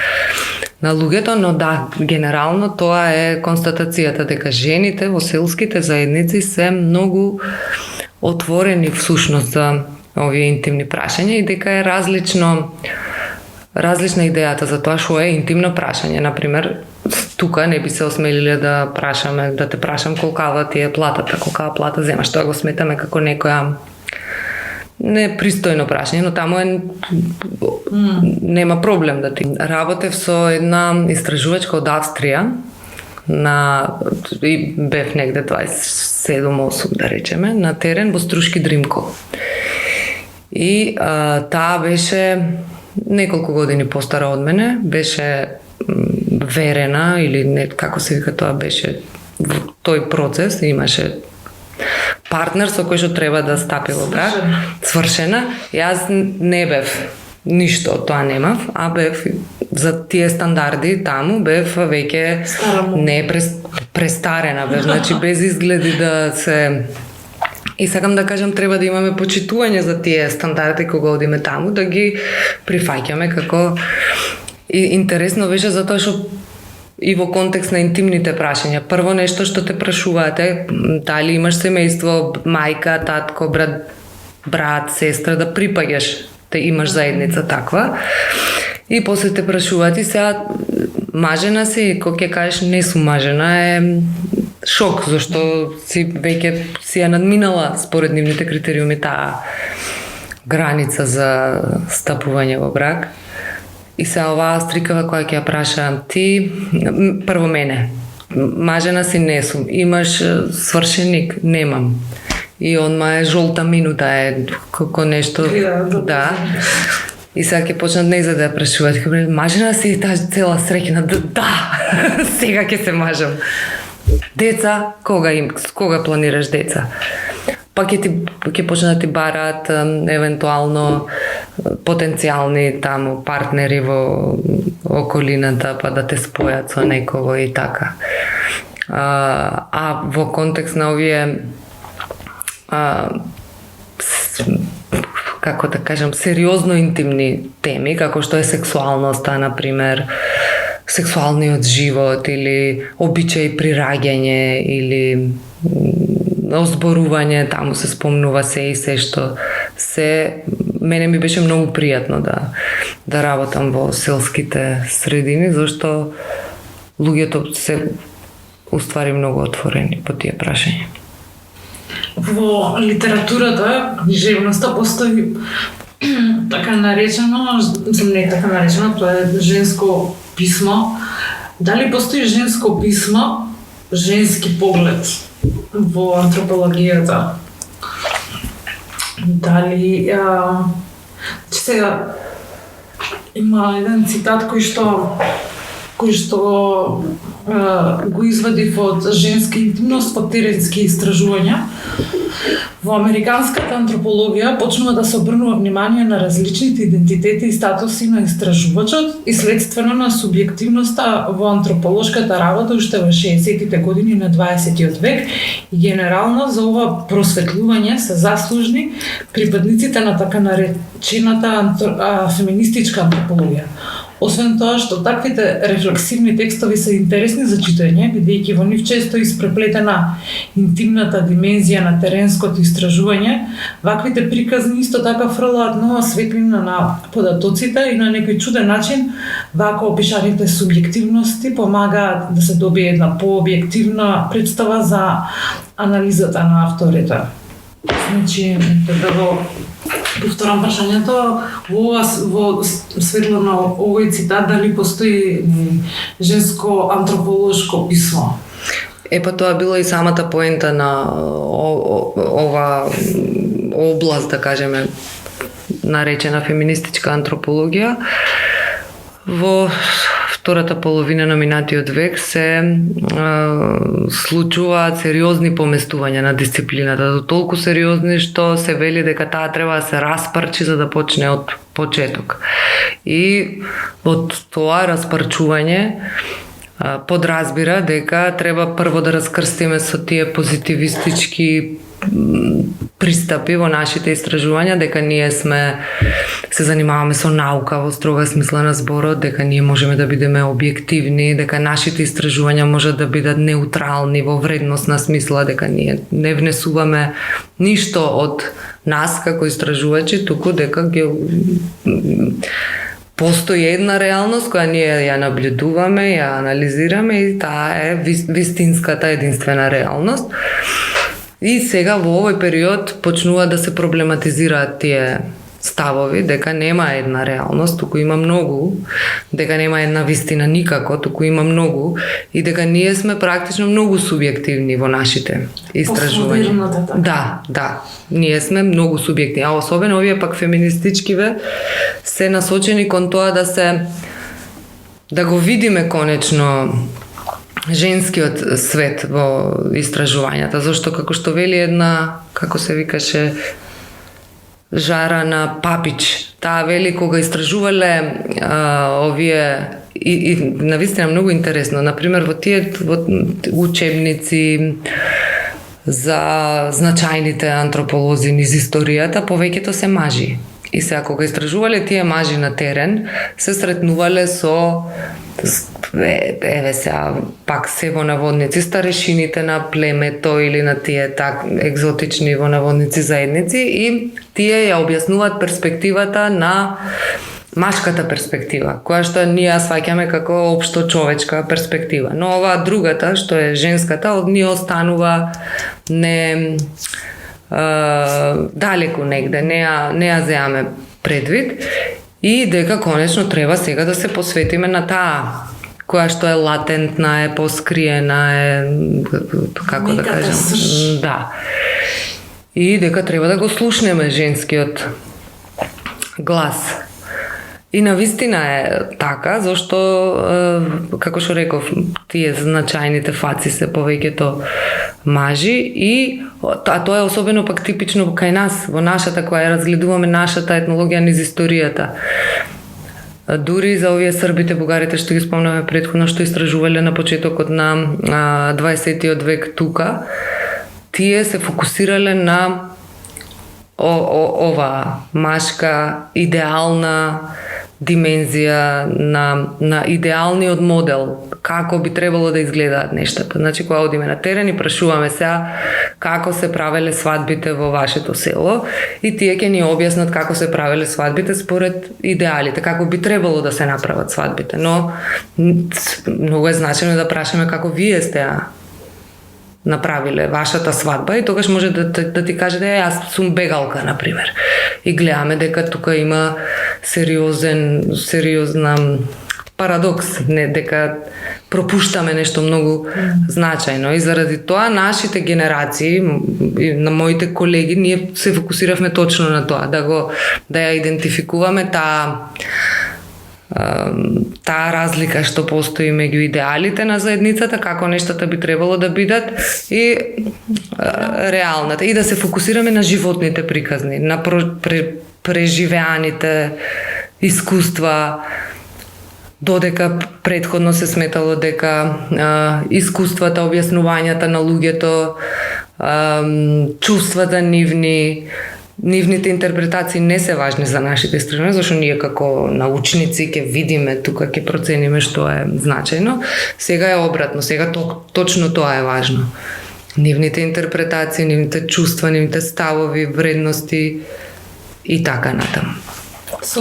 луѓето, но да, генерално тоа е констатацијата дека жените во селските заедници се многу отворени всушност за овие интимни прашања и дека е различна идејата за тоа што е интимно прашање. Например, тука не би се осмелиле да те прашам колкава ти е платата, колкава плата земаш. Тоа го сметаме како некоја непристојно прашање, но таму нема проблем да ти. Работев со една истражувачка од Австрија, и бев негде 27-8 да речеме, на терен во Струшки Дримко. И таа беше неколку години постара од мене, беше верена или не, како се вика тоа, беше во тој процес, имаше партнер со кој што треба да стапи во брак, свршена. Јас не бев ништо од тоа немав, а бев за тие стандарди таму бев веќе не престарена бев, значи без изгледи да се. И сакам да кажам, треба да имаме почитување за тие стандарди кога одиме таму, да ги прифаќаме како. И интересно беше затоа што и во контекст на интимните прашања. Прво нешто што те прашуваате, дали имаш семејство, мајка, татко, брат, сестра, да припаѓаш, да имаш заедница таква. И после те прашуваат и сега мажена си, кога ќе кажеш не сум мажена, е шок, зашто си веќе си ја надминала според нивните критериуми таа граница за стапување во брак. И се оваа стрикава која ќе ја праша ти, прво мене, мажена си не сум, имаш свршеник, немам. И онма е жолта минута, е како нешто, да. И сега ќе почнат нејзад да ја прашуваат, мажена си таа цела среќна, да, сега ќе се мажам. Деца, кога планираш деца? Па ќе почнат да ти бараат евентуално потенцијални таму партнери во околината, па да те спојат со некого и така. А во контекст на овие како да кажам, сериозно интимни теми, како што е сексуалноста, например, сексуалниот живот или обичаи при раѓање или озборување, таму се спомнува се и се што се, мене ми беше многу пријатно да работам во селските средини, зашто луѓето се уствари многу отворени по тие прашања. Во литературата, книжевноста постои така наречено, не така наречено, тоа е женско писмо. Дали постои женско писмо, женски поглед во антропологијата? Дали сега има еден цитат кој што кој што го извадив од женска интимност во теренски истражувања. Во американската антропологија почнува да се обрнува внимание на различните идентитети и статуси на истражувачот и следствено на субјективноста во антрополошката работа уште во 60-тите години на 20-тиот век и генерално за ова просветлување се заслужни припадниците на така наречената феминистичка антропологија. Освен тоа што таквите рефлексивни текстови се интересни за читање, бидејќи во нив често испреплетена интимната димензија на теренското истражување, ваквите приказни исто така фрлаат нова светлина на податоците и на некој чуден начин вако опишаните субјективности помагаат да се добие една пообјективна представа за анализата на авторите. Значи, да го повторам прашањето, во светло на овој цитат, дали постои женско антрополошко писмо? Па тоа било и самата поента на ова област, да кажеме, наречена феминистичка антропологија. Во втората половина на минатиот век се случуваат сериозни поместувања на дисциплината, до толку сериозни што се вели дека таа треба да се распарчи за да почне од почеток. И од тоа распарчување подразбира дека треба прво да раскрстиме со тие позитивистички пристапи во нашите истражувања, дека ние се занимаваме со наука во строга смисла на зборот, дека ние можеме да бидеме објективни, дека нашите истражувања можат да бидат неутрални во вредносна смисла, дека ние не внесуваме ништо од нас како истражувачи, туку дека постои една реалност која ние ја наблюдуваме, ја анализираме и таа е вистинската единствена реалност. И сега во овој период почнува да се проблематизираат тие ставови, дека нема една реалност, туку има многу, дека нема една вистина никако, туку има многу и дека ние сме практично многу субјективни во нашите истражувања. Да, ние сме многу субјективни, а особено овие пак феминистичкиве се насочени кон тоа да го видиме конечно женскиот свет во истражувањата, зашто како што вели една, како се викаше, Жара на Папич, таа вели кога истражувале овие и навистина многу интересно, например во тие учебници за значајните антрополози низ историјата, повеќето се мажи. И сега кога истражувале тие мажи на терен, се сретнувале со сега пак се во наводници старешините на племето или на тие екзотични во наводници заедници и тие ја објаснуваат перспективата на машката перспектива, која што ние сваќаме како општо човечка перспектива. Но оваа другата, што е женската, од ние останува далеку негде, не ја земаме предвид и дека конечно треба сега да се посветиме на таа која што е латентна, е поскриена, како да кажам, да. И дека треба да го слушнеме женскиот глас. И навистина е така, зашто, како што реков, тие значајните фаци се повеќето мажи а тоа е особено пак типично кај нас, во нашата, која ја разгледуваме нашата етнологија низ историјата. Дури за овие србите, бугарите што ги спомнавме претходно, што истражувале на почетокот на 20-тиот век тука, тие се фокусирале на ова машка идеална димензија, на идеалниот модел, како би требало да изгледаат нештата. Значи, кога одиме на терен и прашуваме сега како се правеле свадбите во вашето село и тие ќе ни објаснат како се правеле свадбите според идеалите, како би требало да се направат свадбите. Но многу е значено да прашаме како вие сте направиле вашата свадба и тогаш може да ти каже јас сум бегалка, например. И гледаме дека тука има сериозна парадокс, дека пропуштаме нешто многу значајно и заради тоа нашите генерации, на моите колеги, ние се фокусиравме точно на тоа, да ја идентификуваме таа таа разлика што постои меѓу идеалите на заедницата, како нештата би требало да бидат и реалната. И да се фокусираме на животните приказни, на преживеаните искуства, додека претходно се сметало дека искуствата, објаснувањата на луѓето, чувствата нивните интерпретации не се важни за нашите истражувања, зашто ние како научници ќе видиме тука, ќе процениме што е значајно. Сега е обратно, сега точно тоа е важно. Нивните интерпретации, нивните чувства, нивните ставови, вредности и така натаму.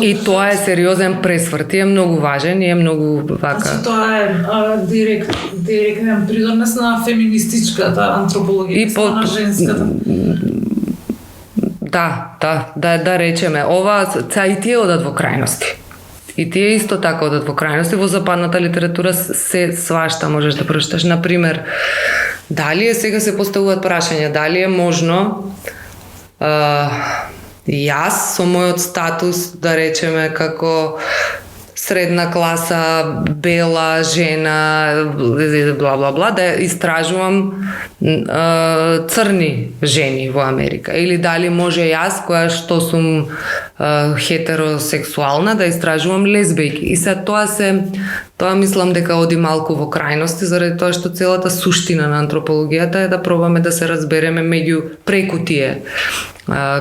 И тоа е сериозен пресврт, и е многу важен, и е многу вака. Значи тоа е директен придонес на феминистичката антропологија, на женската. Да речеме, ова и тие одат во крајности. И тие исто така одат во крајности. Во западната литература се свашта можеш да прочиташ. Например, дали сега се поставуваат прашања, дали е можно јас со мојот статус, да речеме, како средна класа, бела жена, бла, да истражувам црни жени во Америка. Или дали може јас, која што сум хетеросексуална, да истражувам лесбијки. И се тоа мислам дека оди малку во крајности, заради тоа што целата суштина на антропологијата е да пробаме да се разбереме преку тие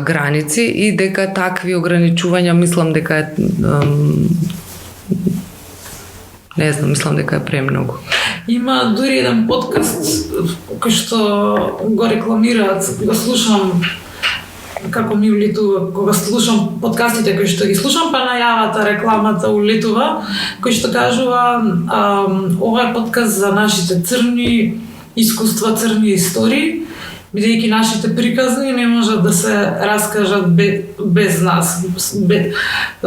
граници и дека такви ограничувања мислам дека е не знам, мислам дека е премногу. Има дури еден подкаст кој што го рекламираат, го слушам како ми улетува, кога слушам подкастите кои што ги слушам, па најавата, рекламата улетува, кој што кажува ова е подкаст за нашите црни искуства, црни истории, бидејќи нашите приказни не можат да се раскажат без нас,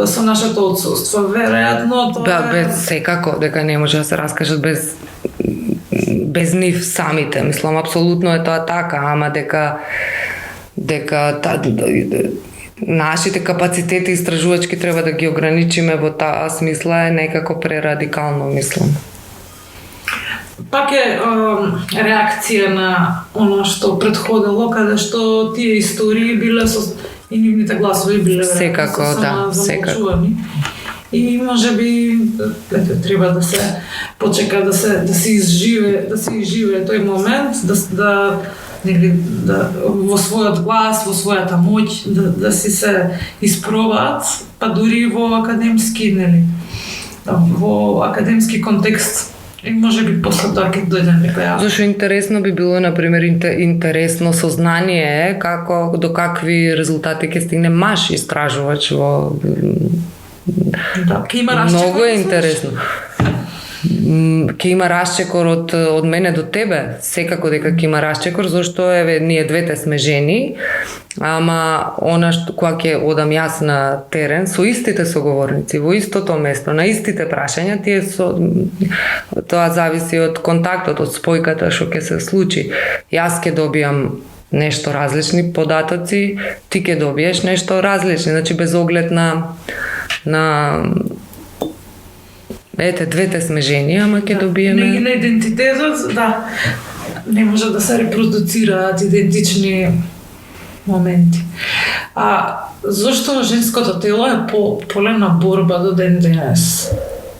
со нашето отсуство. Веројатно тоа е... секако, дека не може да се раскажат без нив самите. Мислам, апсолутно е тоа така, ама дека нашите капацитети истражувачки треба да ги ограничиме во таа смисла е некако прерадикално, мислам. Пак е реакција на оно што предходело, каде што тие истории биле и нивните гласови биле секако, замолчувани. И можеби треба да се почека да се изживе тој момент, да во својот глас, во својата моќ, да си се испробаат, па дури во академски, во академски контекст. И може би после тоа ќе дојде некоја... Зашто интересно би било, например, интересно сознание до какви резултати ќе стигне маш истражувач во... Да, ќе има расчекор. Многу е интересно. Ќе има расчекор од мене до тебе, секако дека ќе има расчекор, зашто ние двете сме жени, ама кога ќе одам јас на терен со истите соговорници, во истото место, на истите прашања, тоа зависи од контактот, од спојката што ќе се случи. Јас ќе добијам нешто различни податоци, ти ќе добиеш нешто различно, значи без оглед на двете сме жени, ама ќе добиеме... На идентитетот, да, не може да се репродуцираат идентични моменти. Зошто женското тело е полемна борба до ден денес?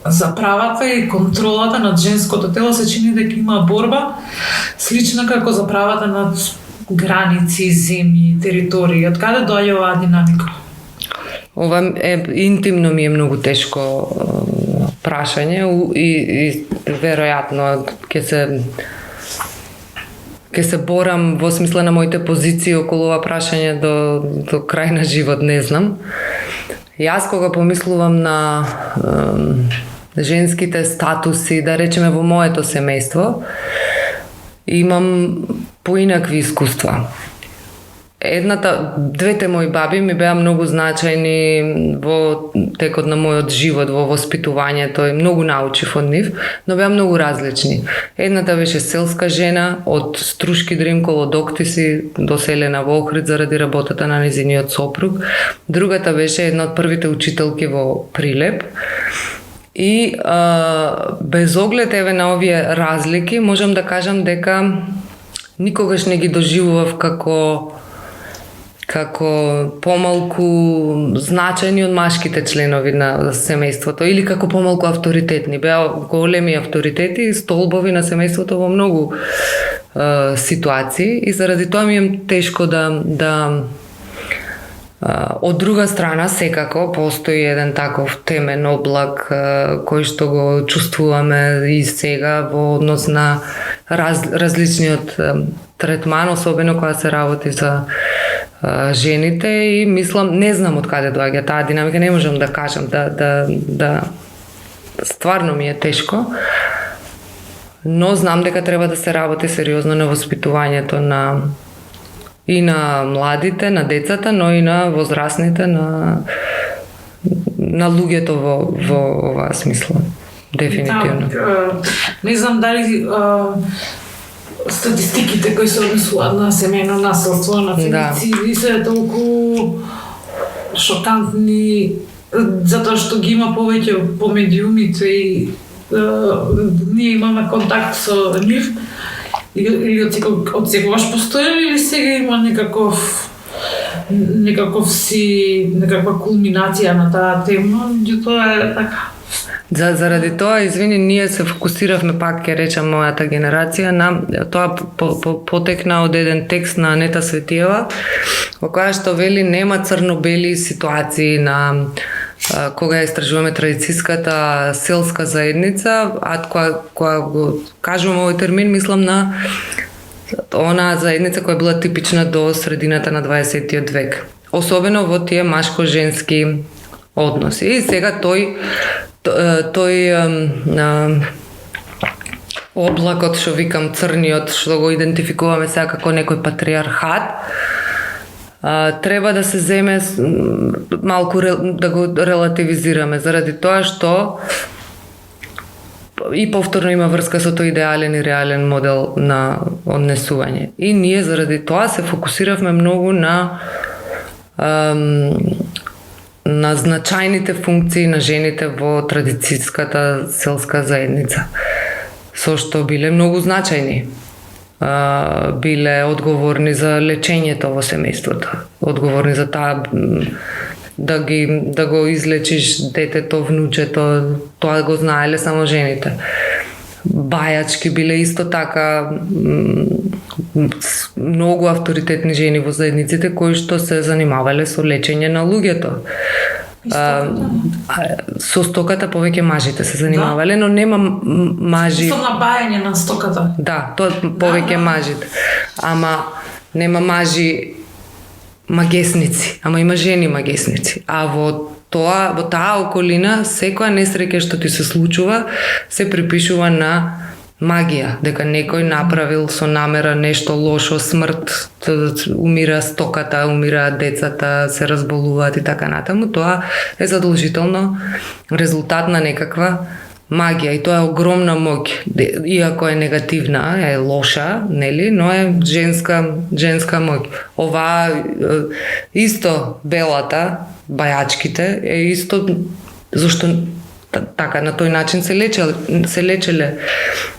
За правата и контролата над женското тело се чини дека има борба слична како за правата над граници, земји, територии. Од каде доаѓа оваа динамика? Ова интимно ми е многу тешко прашање и веројатно ќе се борам во смисла на моите позиции околу ова прашање до крај на живот, не знам. Јас кога помислувам на женските статуси, да речеме во моето семејство, имам поинакви искуства. Двете мои баби ми беа многу значајни во текот на мојот живот, во воспитувањето и многу научив од нив, но беа многу различни. Едната беше селска жена од Струшки Дримкол, од Октиси, доселена во Охрид заради работата на нејзиниот сопруг. Другата беше една од првите учителки во Прилеп. И без оглед еве на овие разлики, можам да кажам дека никогаш не ги доживував како помалку значајни од машките членови на семејството или како помалку авторитетни. Беа големи авторитети и столбови на семејството во многу ситуации и заради тоа ми е тешко да од друга страна, секако, постои еден таков темен облак кој што го чувствуваме и сега во однос на различниот третман, особено кога се работи за жените и мислам, не знам од каде доаѓа таа динамика, не можам да кажам, да стварно ми е тешко, но знам дека треба да се работи сериозно на воспитувањето и на младите, на децата, но и на возрастните, на луѓето во оваа смисла. Дефинитивно. Не знам дали статистиките кои се однесуваат на семејно насилство, на фемициди се толку шокантни затоа што ги има повеќе по медиумите и ние имаме контакт со нив или од секогаш постои или сега има некаква кулминација на таа тема, тоа е така. Заради тоа, извини, ние се фокусиравме, пак ќе речам, мојата генерација на тоа потекна од еден текст на Анета Светиева, во која што вели нема црно-бели ситуации на кога ја истражуваме традицијската селска заедница, а кога го кажувам овој термин, мислам на она заедница која била типична до средината на 20 век. Особено во тие машко-женски односи. И сега тој облакот, што викам црниот, што го идентификуваме сега како некој патриархат, треба да се земе малку да го релативизираме, заради тоа што и повторно има врска со тој идеален и реален модел на однесување. И ние заради тоа се фокусиравме многу на значајните функции на жените во традицијската селска заедница, со што биле многу значајни. Биле одговорни за лечењето во семејството, одговорни за таа да го излечиш детето, внучето, тоа го знаеле само жените. Бајачки биле исто така многу авторитетни жени во заедниците кои што се занимавале со лечење на луѓето. Со стоката повеќе мажите се занимавале, но нема мажи. Со набајање на стоката. Да, тоа повеќе мажите. Ама нема мажи магесници, ама има жени магесници. А во таа околина секоја несреќа што ти се случува се припишува на магија, дека некој направил со намера нешто лошо, смрт, умира стоката, умираат децата, се разболуваат и така натаму. Тоа е задолжително резултат на некаква магија и тоа е огромна моќ. Иако е негативна, е лоша, нели, но е женска моќ. Оваа исто белата, бајачките е исто зашто така на тој начин се лечеле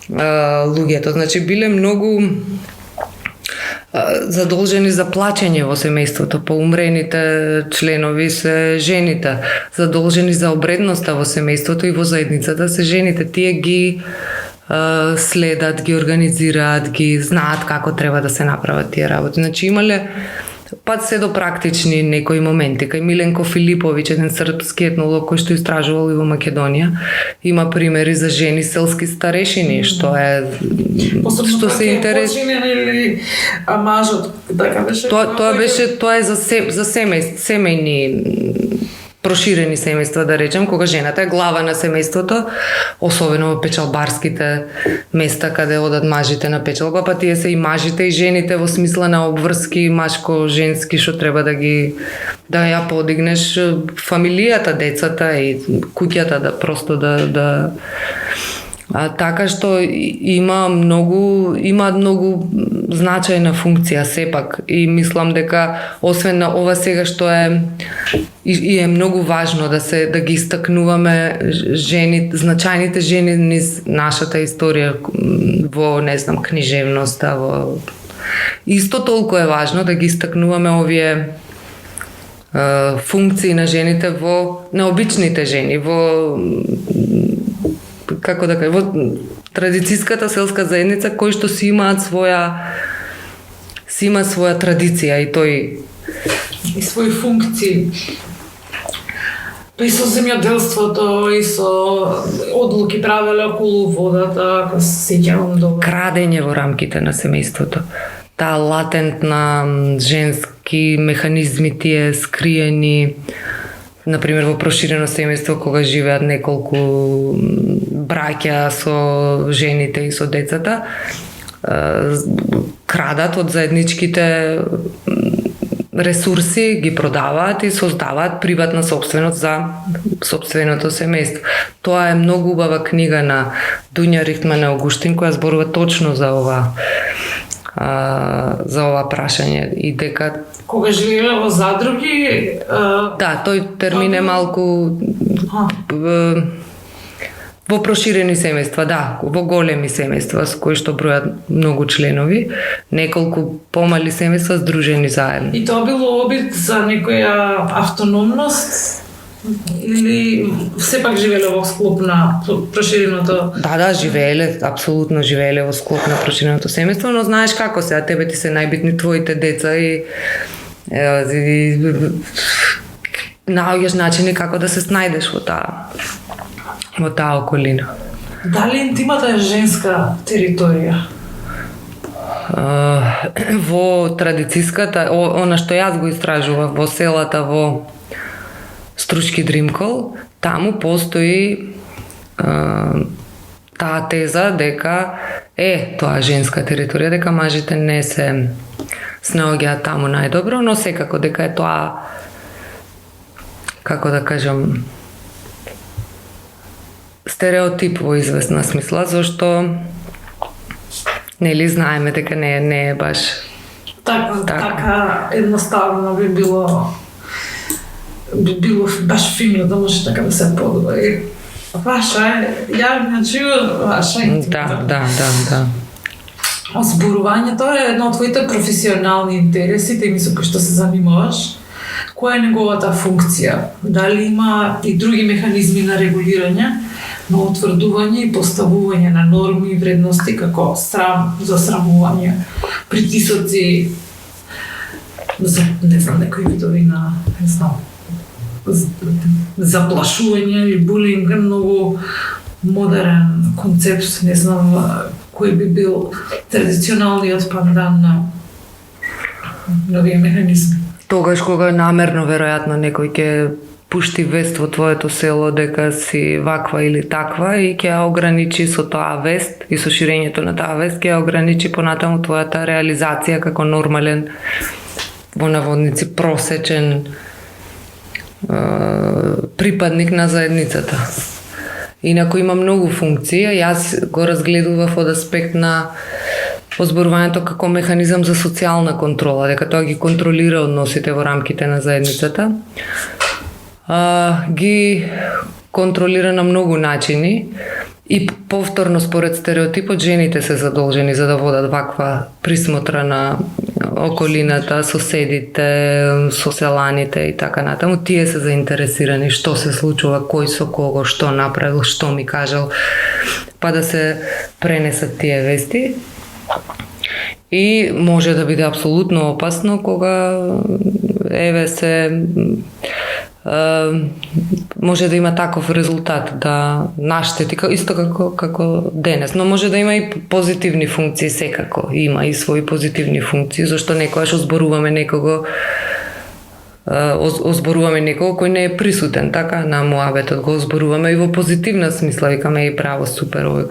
луѓето. Значи биле многу задолжени за плаќање во семејството, поумрените членови се жените, задолжени за обредноста во семејството и во заедницата се жените. Тие ги следат, ги организираат, ги знаат како треба да се направат тие работи. Значи имале пат се до практични некои моменти. Кај Миленко Филиповиќ, еден српски етнолог кој што истражувал и во Македонија, има примери за жени селски старешини, што се интересува. Или мажот, така беше. Тоа е за семејни проширени семејства, да речем, кога жената е глава на семејството, особено во печалбарските места каде одат мажите на печалба, па тие се и мажите и жените во смисла на обврски машко-женски што треба да ја подигнеш фамилијата, децата и куќата, да просто да Така што имаат многу значајна функција сепак и мислам дека освен на ова сега што е многу важно да ги истакнуваме значајните жени низ нашата историја во книжевноста, во исто толку е важно да ги истакнуваме овие функции на жените на обичните жени, во традицијската селска заедница кои што си има своја традиција и своји функции. Па и со земјоделството, и со одлуки правеле околу водата, се сеќавам добро. Крадење во рамките на семејството. Таа латентна женски механизми, тие скриени, например во проширено семејство кога живеат неколку браќа со жените и со децата, крадат од заедничките ресурси, ги продаваат и создаваат приватна собственост за собственото семејство. Тоа е многу убава книга на Дуња Рихтман Аугуштин која зборува точно за ова прашање и дека кога живееле во задруги тој термин е малку во проширени семејства, во големи семејства со кои што бројат многу членови, неколку помали семејства здружени заедно. И тоа било обид за некоја автономност или сепак живееле во склоп на проширеното? Живееле, апсолутно живееле во склоп на проширеното семејство, но знаеш како се, тебе ти се најбитни твоите деца и наоѓаш начини како да се снајдеш во таа околина. Дали интимата е женска територија? Во традицијската, она што јас го истражував во селата во Стручки Дримкол, таму постои таа теза дека тоа женска територија, дека мажите не се снаоѓаат таму најдобро, но секако дека е тоа, како да кажам, стереотип во известна смисла, зашто знаеме дека не е баш така едноставно би било баш фино да може така да се подобри. Ваша интимата. Да. Зборувањето е едно од твоите професионални интереси, теми со кои што се занимаваш. Која е неговата функција? Дали има и други механизми на регулирање, на утврдување и поставување на норми и вредности како срам, засрамување, притисоци за некои видови на заплашување или булинг, многу модерен концепт, кој би бил традиционалниот пандан на новија механизми. Тогаш кога намерно веројатно некој ќе пушти вест во твоето село дека си ваква или таква и ќе ја ограничи со таа вест и со ширењето на таа вест ќе ја ограничи понатаму твојата реализација како нормален, во наводници, просечен припадник на заедницата. Инаку има многу функции, јас го разгледував од аспект на озборувањето како механизам за социјална контрола, дека тоа ги контролира односите во рамките на заедницата. Ги контролира на многу начини и повторно според стереотипот жените се задолжени за да водат ваква присмотра на околината, соседите, соселаните и така натаму. Тие се заинтересирани што се случува, кој со кого, што направил, што ми кажал, па да се пренесат тие вести. И може да биде апсолутно опасно кога може да има таков резултат да наштети, исто како денес, но може да има и позитивни функции, секако има и своји позитивни функции, зашто некогаш озборуваме некого кој не е присутен, така, на муабетот го озборуваме и во позитивна смисла, викаме и право, супер, овој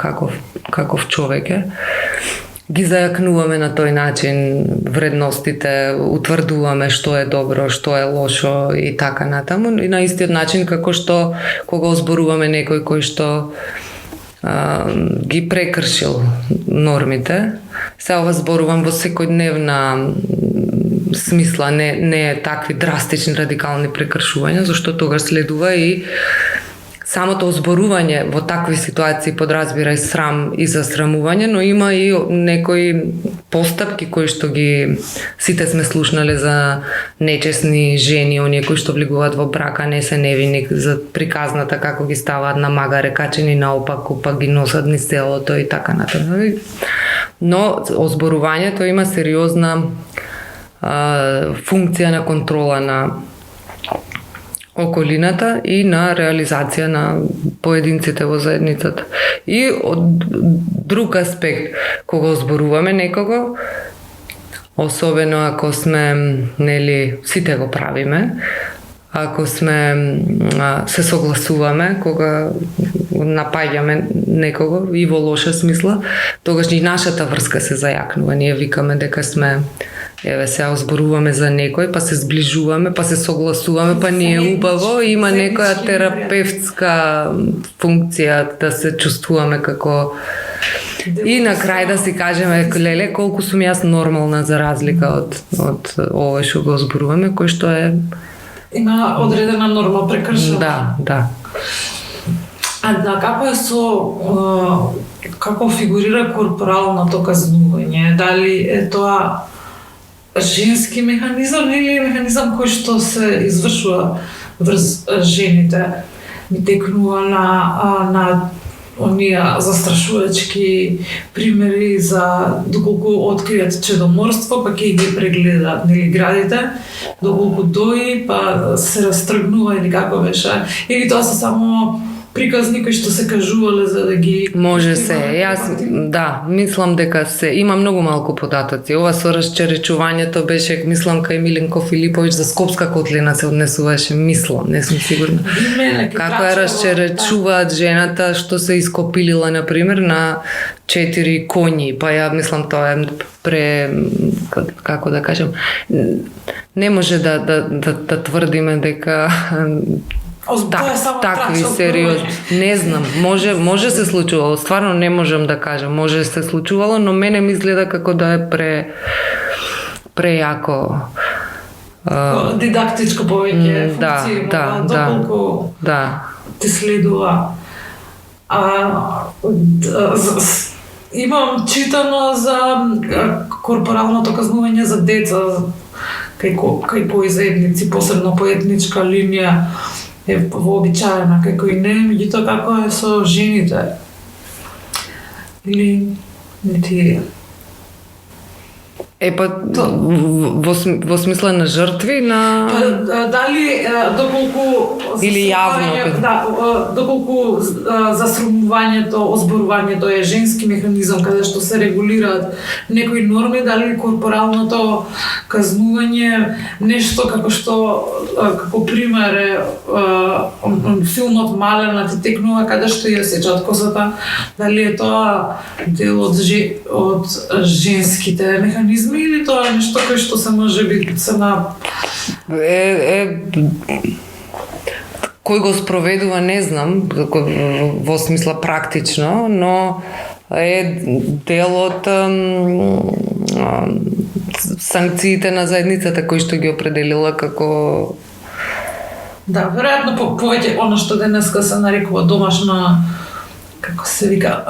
каков човек е. Ги зајакнуваме на тој начин вредностите, утврдуваме што е добро, што е лошо и така натаму. И на истиот начин како што кога озборуваме некој кој што ги прекршил нормите. Се ова зборувам во секојдневна смисла, не такви драстични радикални прекршувања, зашто тогаш следува и самото озборување во такви ситуации подразбира и срам и засрамување, но има и некои постапки кои што ги сите сме слушнале за нечесни жени, оние кои што влегуваат во брака, не се невини, за приказната како ги ставаат на магаре, качени наопаку, па ги носат низ селото и така натаму. Но озборувањето има сериозна функција на контрола на околината и на реализација на поединците во заедницата. И од друг аспект, кога озборуваме некого, особено ако сме, нели, сите го правиме, ако сме се согласуваме кога напаѓаме некого и во лоша смисла, тогаш и нашата врска се зајакнува. Ние викаме дека сме сега озборуваме за некој, па се зближуваме, па се согласуваме, па ни е убаво, има некоја терапевтска функција да се чувствуваме како и на крај да си кажеме, леле, колку сум јас нормална за разлика од овој што го озборуваме, кој што е има одредена норма прекршена. Да. Да, како е како фигурира корпоралното казнување? Дали е тоа женски механизам или механизам кој што се извршува врз жените? Ми текнува на оние застрашувачки примери за доколку откријат чедоморство, па ќе ги прегледаат, нели, градите, доколку дои, па се растргнува или како беше, или тоа се само приказни кои што се кажувале за да ги... Може се. Јас, да, мислам дека се. Има многу малку податоци. Ова со расчеречувањето беше, мислам, кај Миленко Филиповиќ за Скопска котлина се однесуваше, мислам, не сум сигурна. Како ја расчеречуваат жената што се ископилила, например, на 4 коњи, па ја мислам тоа е како да кажем, не може да тврдиме дека такви сериозни. Не знам, може се случувало, стварно не можам да кажам, може се случувало, но мене ми изгледа како да е прејако дидактичко повеќе функција, доколку ти следува. Имам читано за корпоралното казнување за деца кај кои заедници, посебно по етничка линија, е вообичаена, како и не, меѓутоа како е со жените? Или не ти па во смисла на жртви, на... Дали, доколку... Или јавно? Да, доколку засрамувањето, озборувањето е женски механизам, каде што се регулираат некои норми, дали корпоралното казнување, нешто како пример е филмот Малена ти текнува, каде што ја сечат косата, дали е тоа дел од женските механизми, или тоа е нешто кој што се може би се на... Кој го спроведува, не знам, во смисла практично, но е дел од санкциите на заедницата кој што ги определила како... Да, веројатно повеќе она што денеска се нарекува домашна, како се вика,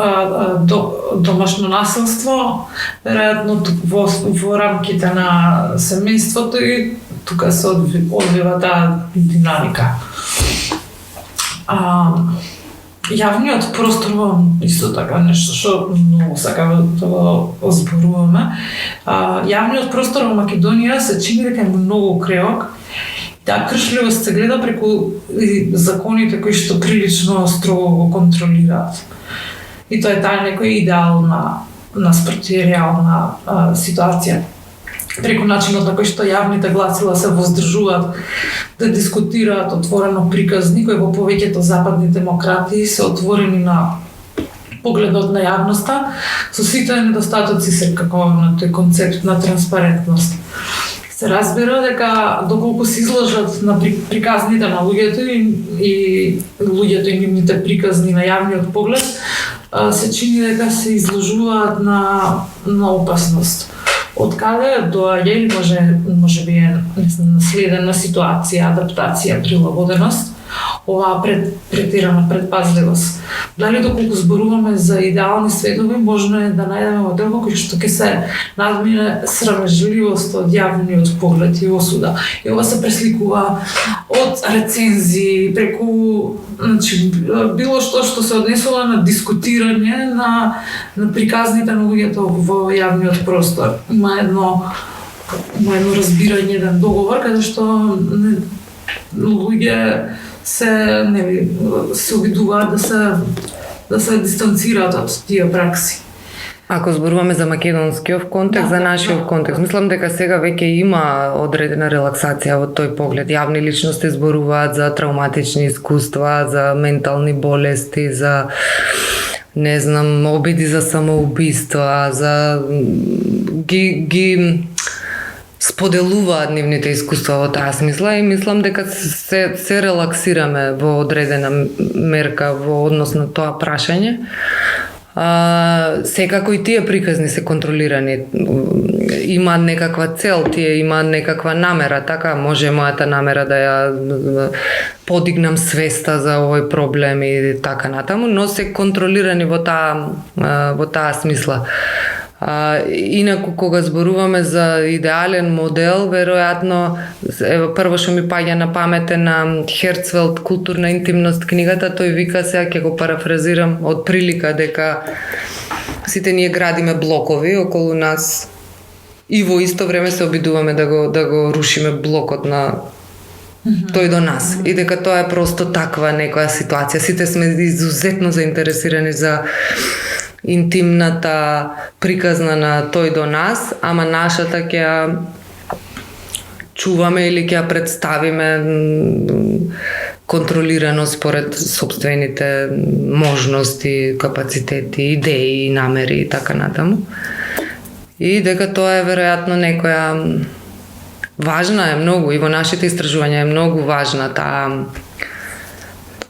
домашно насилство, веројатно во рамките на семејството и тука се одвива таа динамика. Јавниот простор исто така нешто што многу сакаме да го озборуваме. Јавниот простор во Македонија се чини дека е многу креок. Таа кршливост се гледа преку законите кои што прилично строго го контролираат. И тоа е таа некоја идеална наспрот реална ситуација. Преку начинот на кој што јавните гласила се воздржуваат да дискутираат отворено приказни, кои во повеќето западни демократии се отворени на погледот на јавноста, со сите недостатоци секако на тој концепт на транспарентност. Се разбира дека доколку се изложат на приказните на луѓето и луѓето и нивните приказни на јавниот поглед, се чини дека се изложуваат на опасност. Од каде доаѓа или може би е наследена ситуација, адаптација, прилагоденост, оваа претирана предпазливост. Дали доколку зборуваме за идеални светови, можно е да најдеме модел кој што ќе се надмине срамежливост од јавниот поглед и осуда. И ова се пресликува од рецензии, преку било што се однесува на дискутирање на приказните на луѓето во јавниот простор. Има едно разбирање, еден договор, каде што луѓе се обидуваат да се дистанцираат од тие пракси. Ако зборуваме за македонскиот контекст, за нашиот контекст, мислам дека сега веќе има одредена релаксација во тој поглед. Јавни личности зборуваат за травматични искуства, за ментални болести, за обиди за самоубиства, за ги споделуваат нивните искуства во таа смисла и мислам дека се релаксираме во одредена мерка во однос на тоа прашање. Секако и тие приказни се контролирани. Има некаква цел, тие има некаква намера, така може мојата намера да ја подигнам свеста за овој проблем и така натаму, но се контролирани во таа смисла. Инаку кога зборуваме за идеален модел, веројатно прво што ми паѓа на памет е на Херцфелд Културна интимност книгата, тој вика, сега ќе го парафразирам, од прилика дека сите ние градиме блокови околу нас и во исто време се обидуваме да го рушиме блокот на тој до нас. И дека тоа е просто таква некоја ситуација. Сите сме изузетно заинтересирани за интимната приказна на тој до нас, ама нашата ќе ја чуваме или ќе ја представиме контролирано според собствените можности, капацитети, идеи, намери и така натаму. И дека тоа е веројатно некоја важна е многу и во нашите истражувања е многу важна таа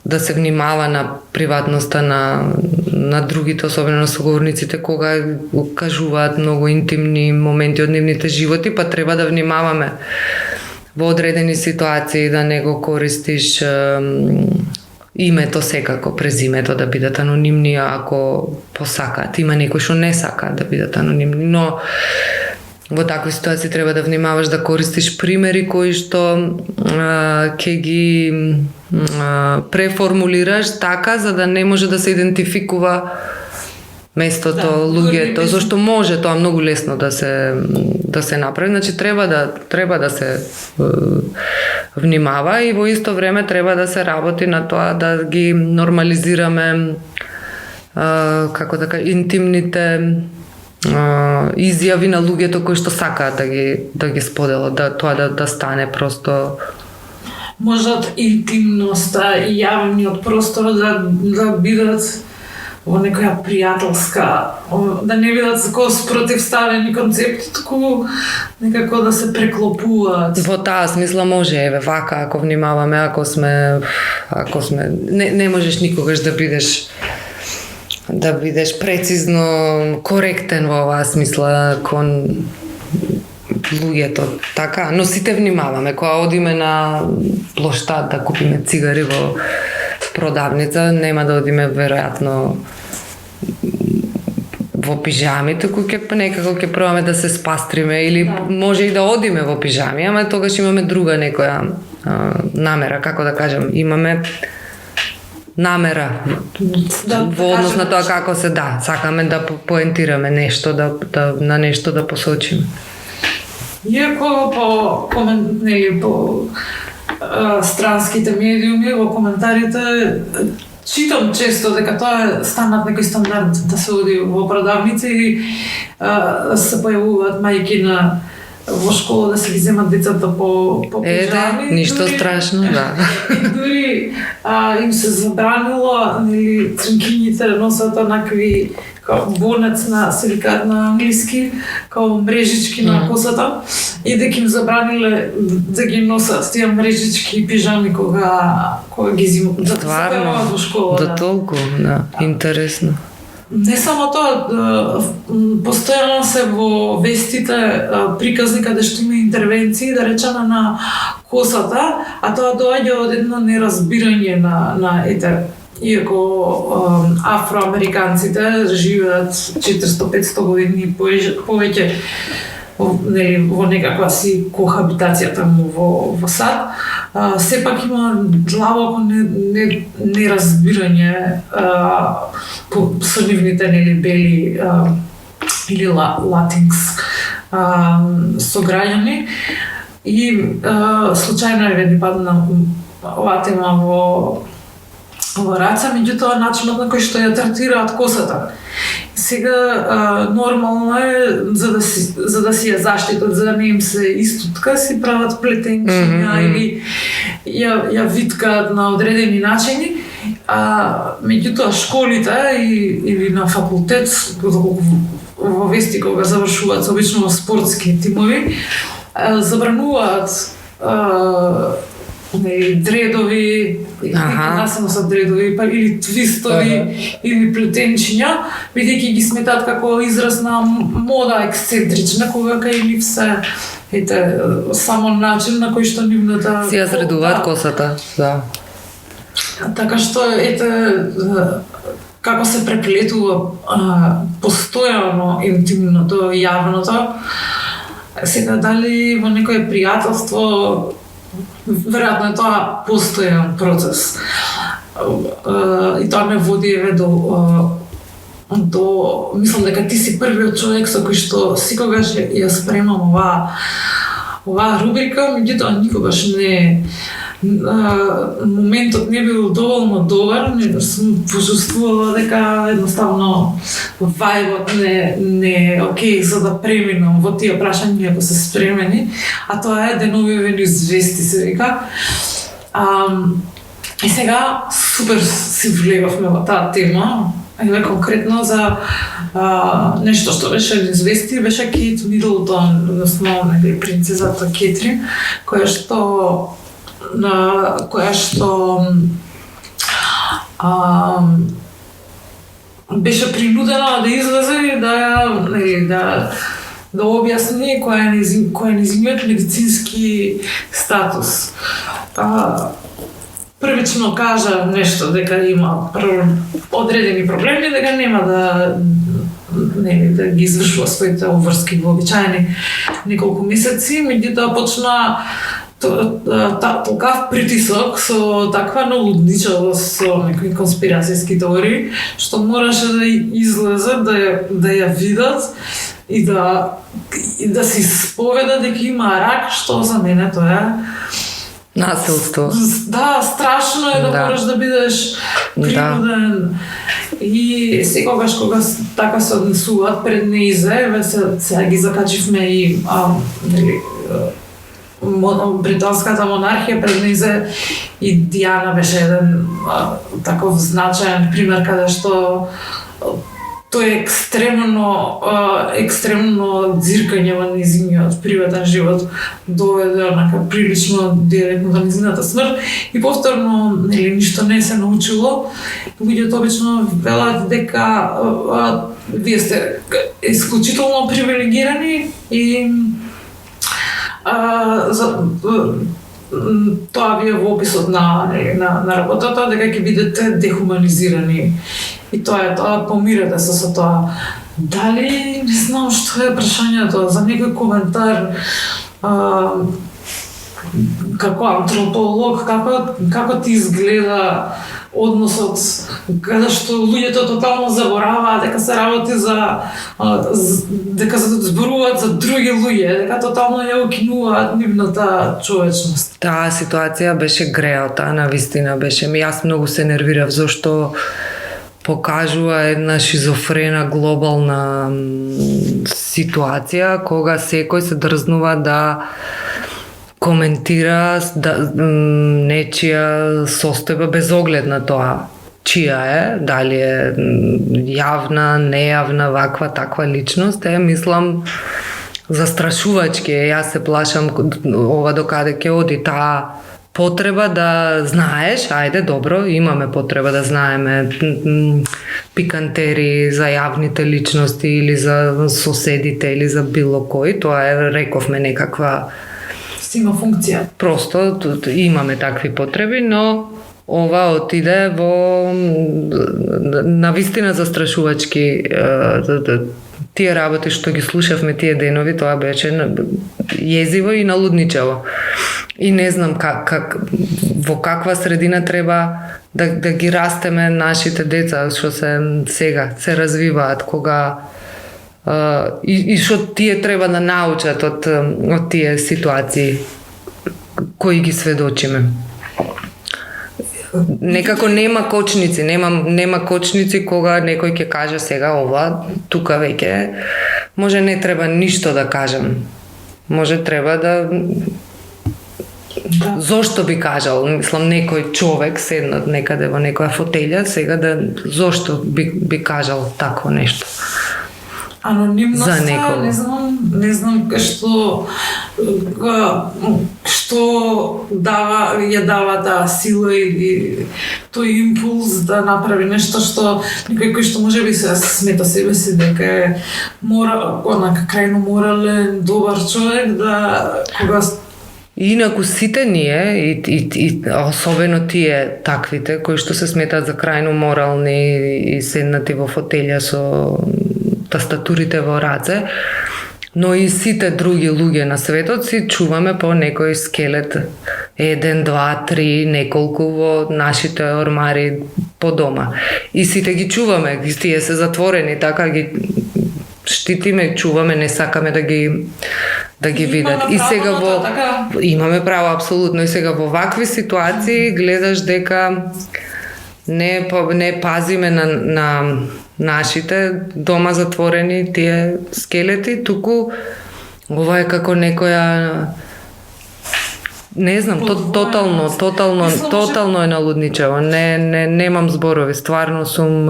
да се внимава на приватноста на другите, особено на соговорниците, кога кажуваат многу интимни моменти од нивните животи, па треба да внимаваме во одредени ситуации да не го користиш името секако, презимето да бидат анонимни ако посакаат. Има некои што не сакаат да бидат анонимни, но во такви ситуации треба да внимаваш да користиш примери кои што ќе ги преформулираш така за да не може да се идентификува местото, луѓето, зашто може тоа многу лесно да се направи. Значи треба да се внимава и во исто време треба да се работи на тоа да ги нормализираме интимните изјави на луѓето кои што сакаат да ги споделат, тоа да стане просто. Можат интимноста и јавниот простор да бидат во некоја пријателска, да не бидат како спротивставени концепти, туку некако да се преклопуваат. Во таа смисла може, вака ако внимаваме, ако сме не можеш никогаш да бидеш прецизно коректен во оваа смисла кон луѓето, така, но сите внимаваме. Кога одиме на плоштад да купиме цигари во продавница, нема да одиме веројатно во пижами, туку некако ќе пробаме да се спастриме или може и да одиме во пижами, ама тогаш имаме друга некоја намера, како да кажам, имаме намера во однос на тоа како се сакаме да поентираме нешто, на нешто да посочиме. Иако по странските медиуми, во коментарите, читам често дека тоа е станат некој стандард да се оди во продавници и се појавуваат мајки во школа да се ги земат децата по пижами. Ништо страшно, да. И дури им се забранило, црнкињите носат онакви као бонец на силикат на англиски, као мрежички на косата и дека им забраниле да ги носат тие мрежички и пижами кога ги земат во школа. До толку, да, интересно. Не само тоа, постојано се во вестите приказни каде што има интервенции, да речеме на косата, а тоа доаѓа од едно неразбирање на ете, иако афроамериканците живеат 400-500 години повеќе во некаква си кохабитација таму во САД, сепак има длабоко неразбирање со нивните бели или латинкс сограѓани и случајно е веди падна оваа тема во раца, меѓутоа начинот на кој што ја третираат косата. Сега нормално е за да си ја заштитат, за да не им се истутка, си прават плетенчиња или ја виткаат на одредени начини, меѓутоа школите или на факултет, во вести кога завршуваат обично во спортски тимови, забрануваат дредови, насamo со дредови, или твистови, или плетенчиња, бидејќи ги сметат како израз на мода ексцентрична, кога кај нив се само начин на кој што нивната си ја средуваат косата, да. Така што како се преплетува постојано интимното и јавното. Сега дали во некое пријателство, веројатно е тоа постојан процес. И тоа ме води до мислам дека ти си првиот човек со кој што секогаш ја спремам оваа рубрика, меѓутоа никогаш не моментот не бил доволно добар, не сум почувствувала дека едноставно вајбот не е окей за да преминам во тие прашања ако се спремени, а тоа е деновивени звести се вика. И сега супер си влегавме во таа тема, конкретно за нешто што беше извести, беше Кейт Мидлтон, односно принцезата Кетрин, која што беше принудена да излезе и да објасни кој е нејзиниот медицински статус. Првично кажа нешто дека има одредени проблеми, дека нема да ги извршува своите обврски вообичаени неколку месеци, меѓутоа почна толкав притисок со таква налудничавост, со некои конспирацијски теории, што мораше да излезе, да ја видат и да се исповеда дека има рак, што за мене тоа е насилство. Да, страшно е да мораш да бидеш принуден. И секогаш кога така се однесуваат пред неизе, сега ги закачивме и британската монархија пред неизе, и Диана беше еден таков значаен пример каде што тој е екстремно дзиркање во низиниот приватен живот доведе онака прилично директно до низината смрт и повторно ништо не се научило. Луѓето обично велат дека вие сте исклучително привилегирани и тоа ви е во описот на работата, дека ќе бидете дехуманизирани. И тоа помирате се со тоа. Дали, не знам што е прашањето, за некој коментар како антрополог, како ти изгледа односот каде што луѓето тотално забораваат дека се работи дека се зборуваат за други луѓе, дека тотално ја укинуваат нивната човечност. Таа ситуација беше греота, навистина беше. Јас многу се нервирав зашто покажува една шизофрена глобална ситуација кога секој се дрзнува да коментира нечија состојба без оглед на тоа чија е, дали е јавна, нејавна, ваква, таква личност, мислам застрашувачки. Јас се плашам ова докаде ќе оди таа потреба да знаеш, ајде, добро, имаме потреба да знаеме пикантери за јавните личности или за соседите или за било кој. Тоа е, рековме, некаква... Има функција. Просто имаме такви потреби, но ова отиде во навистина застрашувачки. Тие работи што ги слушавме тие денови, тоа беше језиво и налудничево. И не знам во каква средина треба да ги растеме нашите деца, што сега се развиваат, кога и што тие треба да научат од тие ситуации кои ги сведочиме. Некако нема кочници, нема кочници кога некој ќе каже сега ова, тука веќе може не треба ништо да кажам. Може треба да зошто би кажал, мислам, некој човек седнат некаде во некоја фотелја, сега да зошто би кажал такво нешто. Анонимноста, за некого. Не знам што дава таа сила или тој импулс да направи нешто што некој кој што можеби се смета себе си дека е крајно морален, добар човек, да кога Инаку сите ние и особено тие таквите кои што се сметаат за крајно морални и седнати во фотелја со тастатурите во раце, но и сите други луѓе на светот си чуваме по некој скелет, 1, 2, 3, неколку во нашите ормари по дома. И сите ги чуваме, тие се затворени, така ги штитиме, чуваме, не сакаме да ги видат. И сега имаме право апсолутно, и сега во вакви ситуации гледаш дека не пазиме на нашите дома затворени тие скелети, туку ова е како некоја не знам, тотално е налудничево. Немам зборови, стварно сум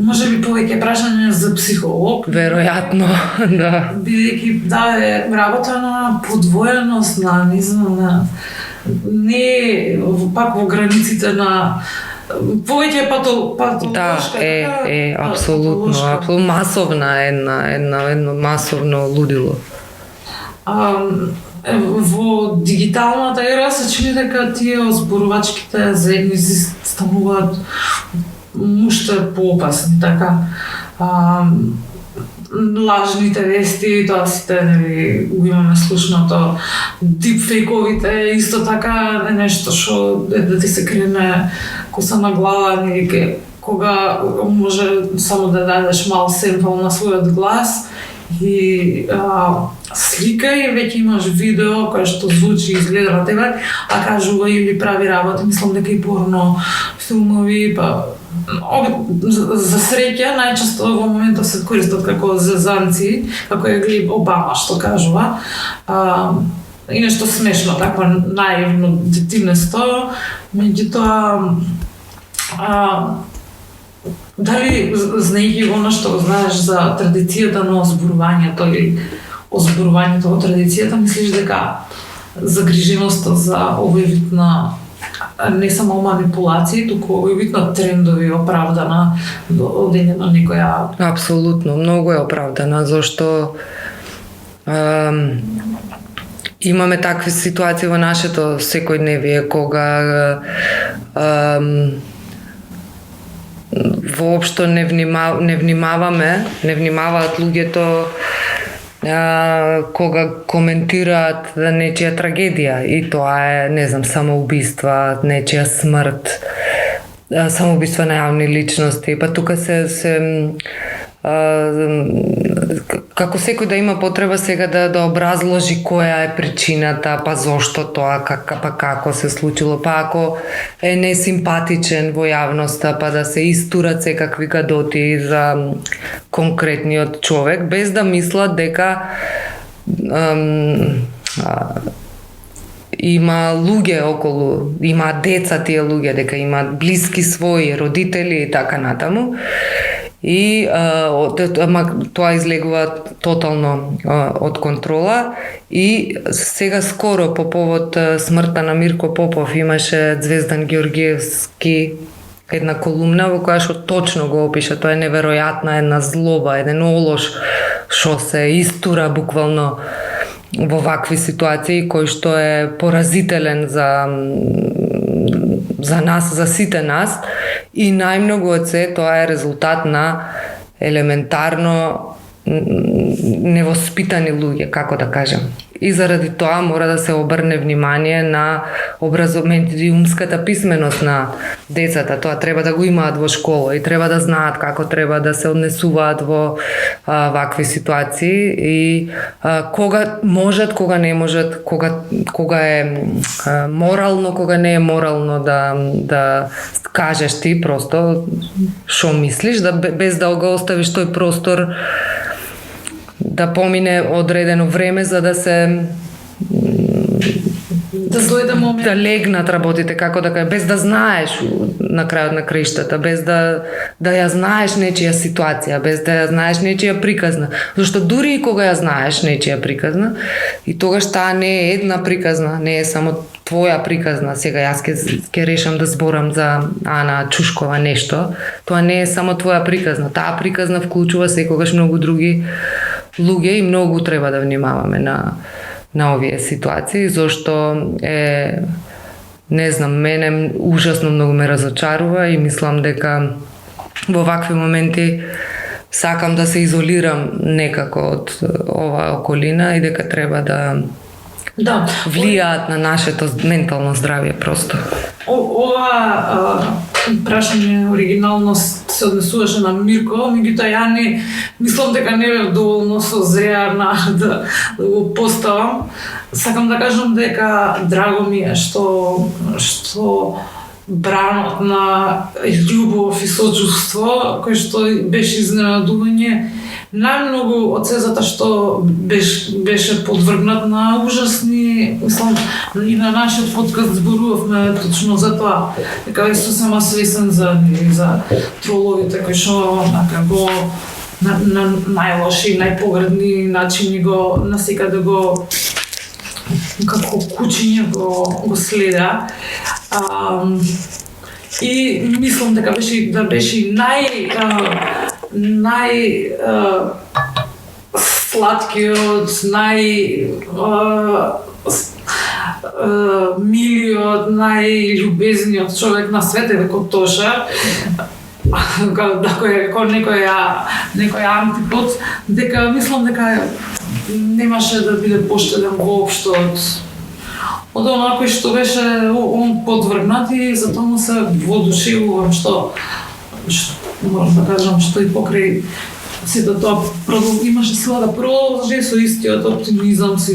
може би повеќе прашање за психолог. Веројатно, да. Бидејќи е работа на подвоеност, не знам, не пак во границите на повеќе патолошка. Да, апсолутно, масовна едно масовно лудило. Во дигиталната ера се чини дека тие озборувачките заедници стануваат уште поопасни, така. Лажните вести, тоа сите, го имаме слушното, дипфейковите, исто така нешто што да ти се крене коса на глава, кога може само да дадеш мал семпл на својот глас и слика и веќе имаш видео кое што звучи и изгледа на тебе, а кажува или прави работа, мислам дека и порно филмови, за среќа најчесто во моментот се користат како зезанци, како е Глеб Обама што кажува. И нешто смешно, такво наивно детинесто, меѓутоа дали знаејќи она што знаеш за традицијата на озборувањето или озборувањето во традицијата, мислиш дека загриженоста за овој вид на не само манипулации, туку овој вид на трендови оправдана одење на некоја... Апсолутно, многу е оправдана, зашто имаме такви ситуации во нашето секојдневие кога воопшто не внимаваат луѓето кога коментираат нечија трагедија, и тоа е, не знам, самоубиства, нечија смрт, самоубиства на јавни личности, па тука се како секој да има потреба сега да образложи која е причината, па зошто тоа, па како се случило, па ако е несимпатичен во јавноста, па да се истурат секакви гадоти за конкретниот човек, без да мислат дека има луѓе околу, има деца тие луѓе, дека имаат блиски своји родители и така натаму. И тоа излегува тотално од контрола. И сега скоро по повод смртта на Мирко Попов имаше Звездан Георгиевски една колумна во која што точно го опиша, тоа е неверојатна една злоба, еден олош што се истура буквално во вакви ситуации, кој што е поразителен за нас, за сите нас, и најмногу од се тоа е резултат на елементарно невоспитани луѓе, како да кажем. И заради тоа мора да се обрне внимание на образованието и умската писменост на децата. Тоа треба да го имаат во школа и треба да знаат како треба да се однесуваат во вакви ситуации и кога можат, кога не можат, кога е морално, кога не е морално да кажеш ти просто што мислиш, без да го оставиш тој простор да помине одредено време за да се дојде момент да легнат работите, како да кажа, без да знаеш на крајот на краиштата, без да ја знаеш нечија ситуација, без да ја знаеш нечија приказна. Зашто дури и кога ја знаеш нечија приказна, и тогаш таа не е една приказна, не е само твоја приказна. Сега јас ќе решам да зборам за Ана Чушкова нешто, тоа не е само твоја приказна. Таа приказна вклучува секогаш многу други луѓе и многу треба да внимаваме на овие ситуации, зашто не знам, мене ужасно многу ме разочарува и мислам дека во вакви моменти сакам да се изолирам некако од оваа околина и дека треба да влијаат на нашето ментално здравје просто. Ова прашање оригинално се однесуваше на Мирко, меѓутоа ја не мислам дека не бев доволно созреана да го поставам. Сакам да кажам дека драго ми е што бранот на љубов и сочувство, кој што беше изненадување, најмногу од се затоа што беше подвргнат на ужасни, мислам, и на нашиот подкаст зборувавме точно за тоа, дека е сосема свесен за троловите кои што го на најлоши, најпогредни начини го насекаде го како кучиња го следа. И мислам дека беше нај сладкиот, милиот, најљубезниот човек на свете како Тоша, како некој антипод, дека мислам дека немаше да биде поштеден воопшто од онаа кој што беше он подвргнат, и затоа му се воодушевувам што можам да кажам што и покрај сето тоа имаше сила да продолжи со истиот оптимизам, со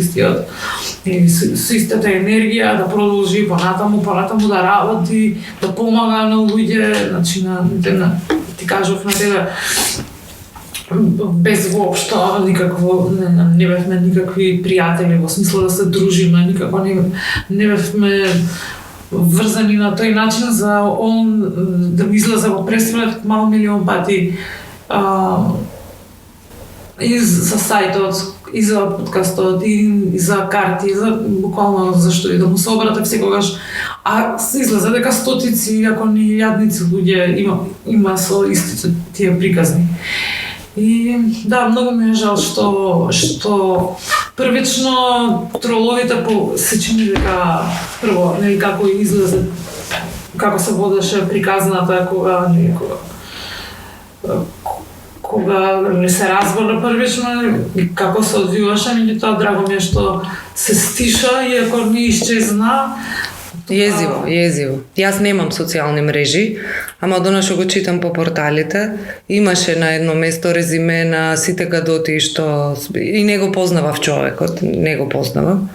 истата енергија да продолжи понатаму да работи, да помага на луѓе, значи ти кажав на тебе без воопшто никакво, не бевме никакви пријатели во смисла да се дружиме, никако не бевме врзани на тој начин за он да ми излезе во пресвет мал милион пати и за сајтот, и за подкастот, и за карти, за буквално зашто и да му се обратам секогаш, а се излезе дека стотици, ако не илјадници луѓе има со истите тие приказни. И да, многу ми е жал што првично троловите се чини дека прво, нели како излезе, како се водеше приказната кога не се разбора првично како се одвиваше, меѓутоа драго ми е што се стиша и ако не исчезна. Језиво. Јас немам социјални мрежи, ама дона што го читам по порталите, имаше на едно место резиме на сите гадоти што и не го познавав човекот, не го познавам.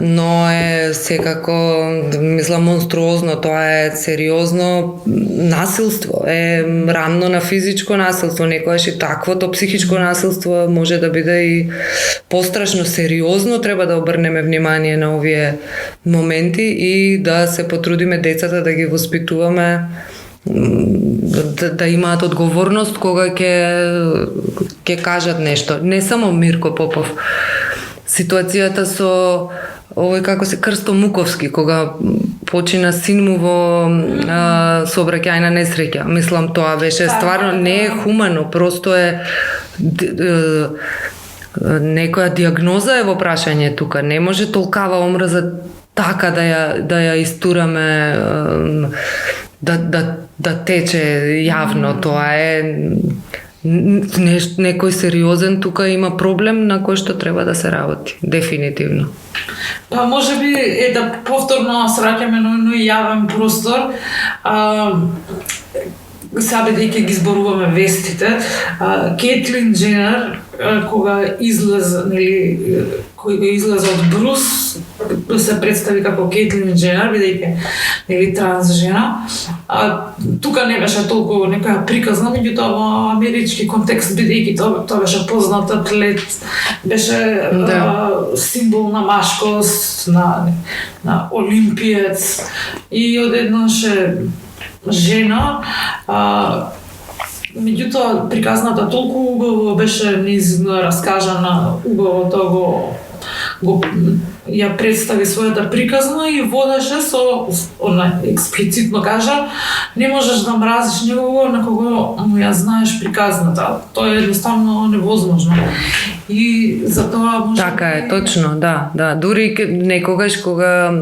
Но е секако, мислам, монструозно, тоа е сериозно насилство, е рамно на физичко насилство, некојаш и таквото психичко насилство може да биде и пострашно. Сериозно треба да обрнеме внимание на овие моменти и да се потрудиме децата да ги воспитуваме да имаат одговорност кога ќе кажат нешто. Не само Мирко Попов. Ситуацијата со овој како се Крсто Муковски, кога почина син му во сообраќајна несреќа. Мислам, тоа беше стварно не е хумано, просто е некоја диагноза е во прашање тука. Не може толкава омраза така да ја истураме да тече јавно. Тоа е некој сериозен тука има проблем на кој што треба да се работи, дефинитивно. Па може би е да повторно се враќаме на оној јавен простор. Сега бидејќи ги зборуваме вестите, Кейтлин Дженер кога излезе од Брус, се представи како Кейтлин Дженер, бидејќи транс жена. Тука не беше толку некоја приказна, меѓутоа во амерички контекст, бидејќи тоа беше познат атлет, беше символ на машкост, на олимпиец, и одеднаш жена, меѓутоа приказната толку убаво беше неизменно раскажана, убаво тоа го ја представи својата приказна и водеше со, она експлицитно кажа, не можеш да мразиш некого на кого му ја знаеш приказната. Тоа е едноставно невозможно. И затоа може... Така е, точно, да. Дури некогаш кога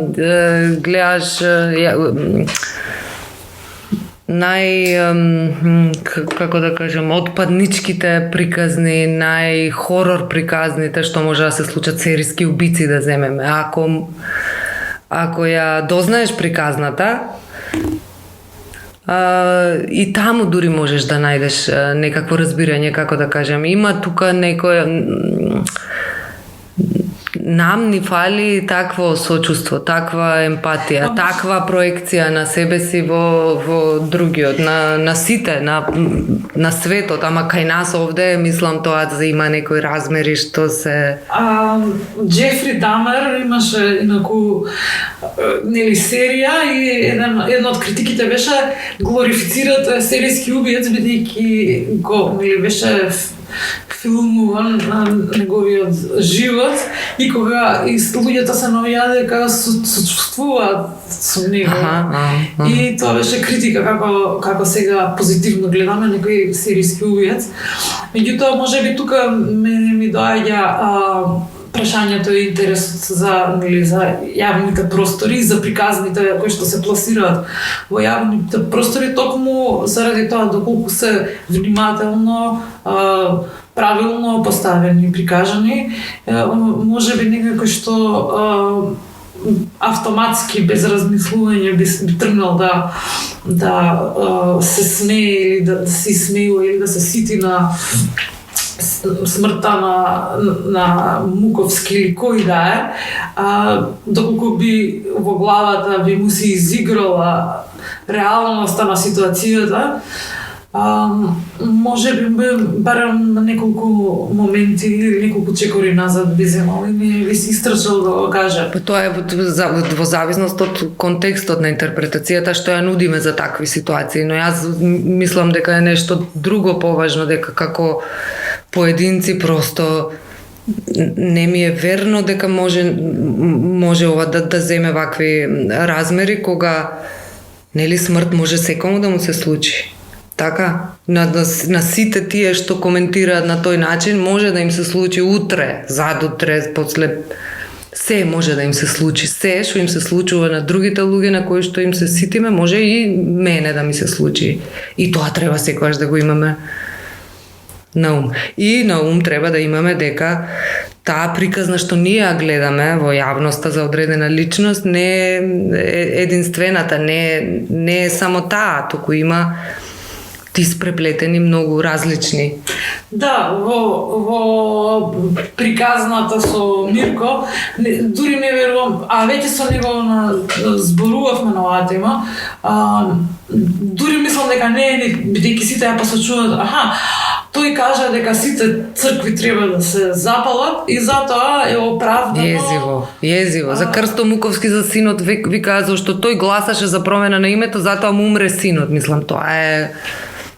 гледаш како да кажем, отпадничките приказни, хорор приказните што може да се случат, серијски убици да земеме. Ако ја дознаеш приказната, и таму дури можеш да најдеш некакво разбирање, како да кажем. Има тука некој... Нам ни фали такво сочувство, таква емпатија, таква проекција на себе си во другиот, на сите, на светот, ама кај нас овде, мислам, тоа да има некои размери што се... Джефри Дамер имаше инаку серија и една од критиките беше глорифицират серијски убиец, бидејќи го беше филмуван на неговиот живот и кога и луѓето се навија дека сочувствуваат со него. И тоа беше критика како сега позитивно гледаме некој серијски убиец. Меѓутоа можеби тука ми доаѓа прашањето и интересот за јавните простори, за приказните кои што се пласираат во јавните простори, токму заради тоа доколку се внимателно, правилно поставени, прикажани, можеби некој што автоматски, без размислување би тргнал да се смее или да се смеува или да се сити на смртта на Муковски или кој да е, доколку би во главата би му се изиграла реалноста на ситуацијата, може би барам неколку моменти или неколку чекори назад би земал и би се истрчал да го каже. Тоа е во зависност од контекстот на интерпретацијата што ја нудиме за такви ситуации, но јас мислам дека е нешто друго поважно, дека како поединци просто не ми е верно дека може ова да земе вакви размери кога нели смрт може секому да му се случи. Така, на сите тие што коментираат на тој начин може да им се случи утре, задутре, после се може да им се случи, се што им се случува на другите луѓе на кои што им се ситиме, може и мене да ми се случи. И тоа треба секогаш да го имаме на ум. И на ум треба да имаме дека таа приказна што ние ја гледаме во јавноста за одредена личност не е единствената, не е само таа, туку има испреплетени многу различни. Да, во приказната со Мирко, дури не верувам, веќе со него зборувавме на оваа тема, дури мислам дека не, бидејќи сите ја посочуваат, тој кажа дека сите цркви треба да се запалат и затоа е оправдано. Језиво. За Крсто Муковски, за синот, вика зашто тој гласаше за промена на името, затоа му умре синот. Мислам, тоа е...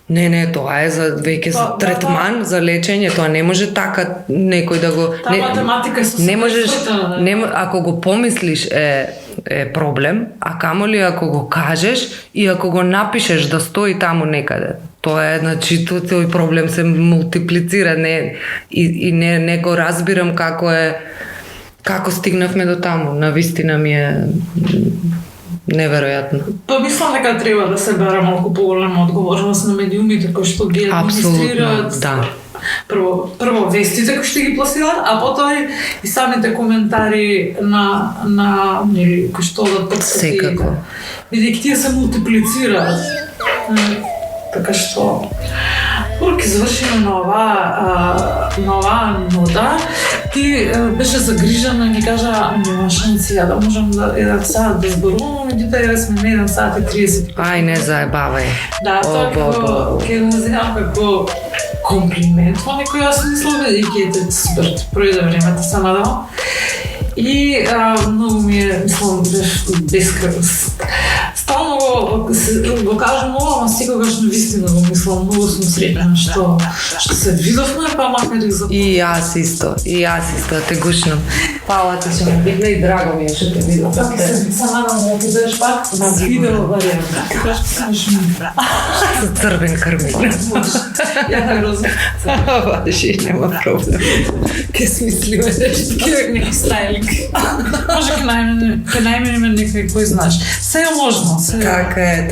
Не, тоа е за веќе за третман, за лечење, тоа не може така некој да го... Таа математика е не можеш, ако го помислиш, е проблем, а камоли ако го кажеш и ако го напишеш да стои таму некаде. Тоа е, значи, тој проблем се мултиплицира, и не го разбирам како стигнавме до таму. Навистина ми е неверојатно. Па мислам дека треба да се бере малку поголема одговорност на медиумите кои што ги администрираат. Да. Прво вестите кои што ги пласираат, а потоа и самите коментари на кои што одат под секако. Бидејќи тие се мултиплицираат. Така што ќе завршиме на оваа нота. Ти беше загрижена и ми кажа, нема шанси да можам да 1 сат да зборувам, меѓутоа ја сме на 1 сат и 30. Ај, не заебавај. Да, тоа ќе го називам како комплимент во некоја смисла, бидејќи е супер, пројде времето се надал. И многу ми е, мислам, бескрајно. Стално го кажам ова, ама секогаш навистина го мислам, многу сум среќна што се видовме, па макар и за... И јас исто, те гушнам. Фала ти ќе ме бидне и драго ми е што те видов. Така се надам да ти бидеш пак на видео варијант. Така што самиш ми. Со црвен кармин. Ја на роза. Важи, нема проблем. Ке смислиме нешто, ке неки стайлинг. Може ке најмениме некој кој знаеш. Се е можно. Така е.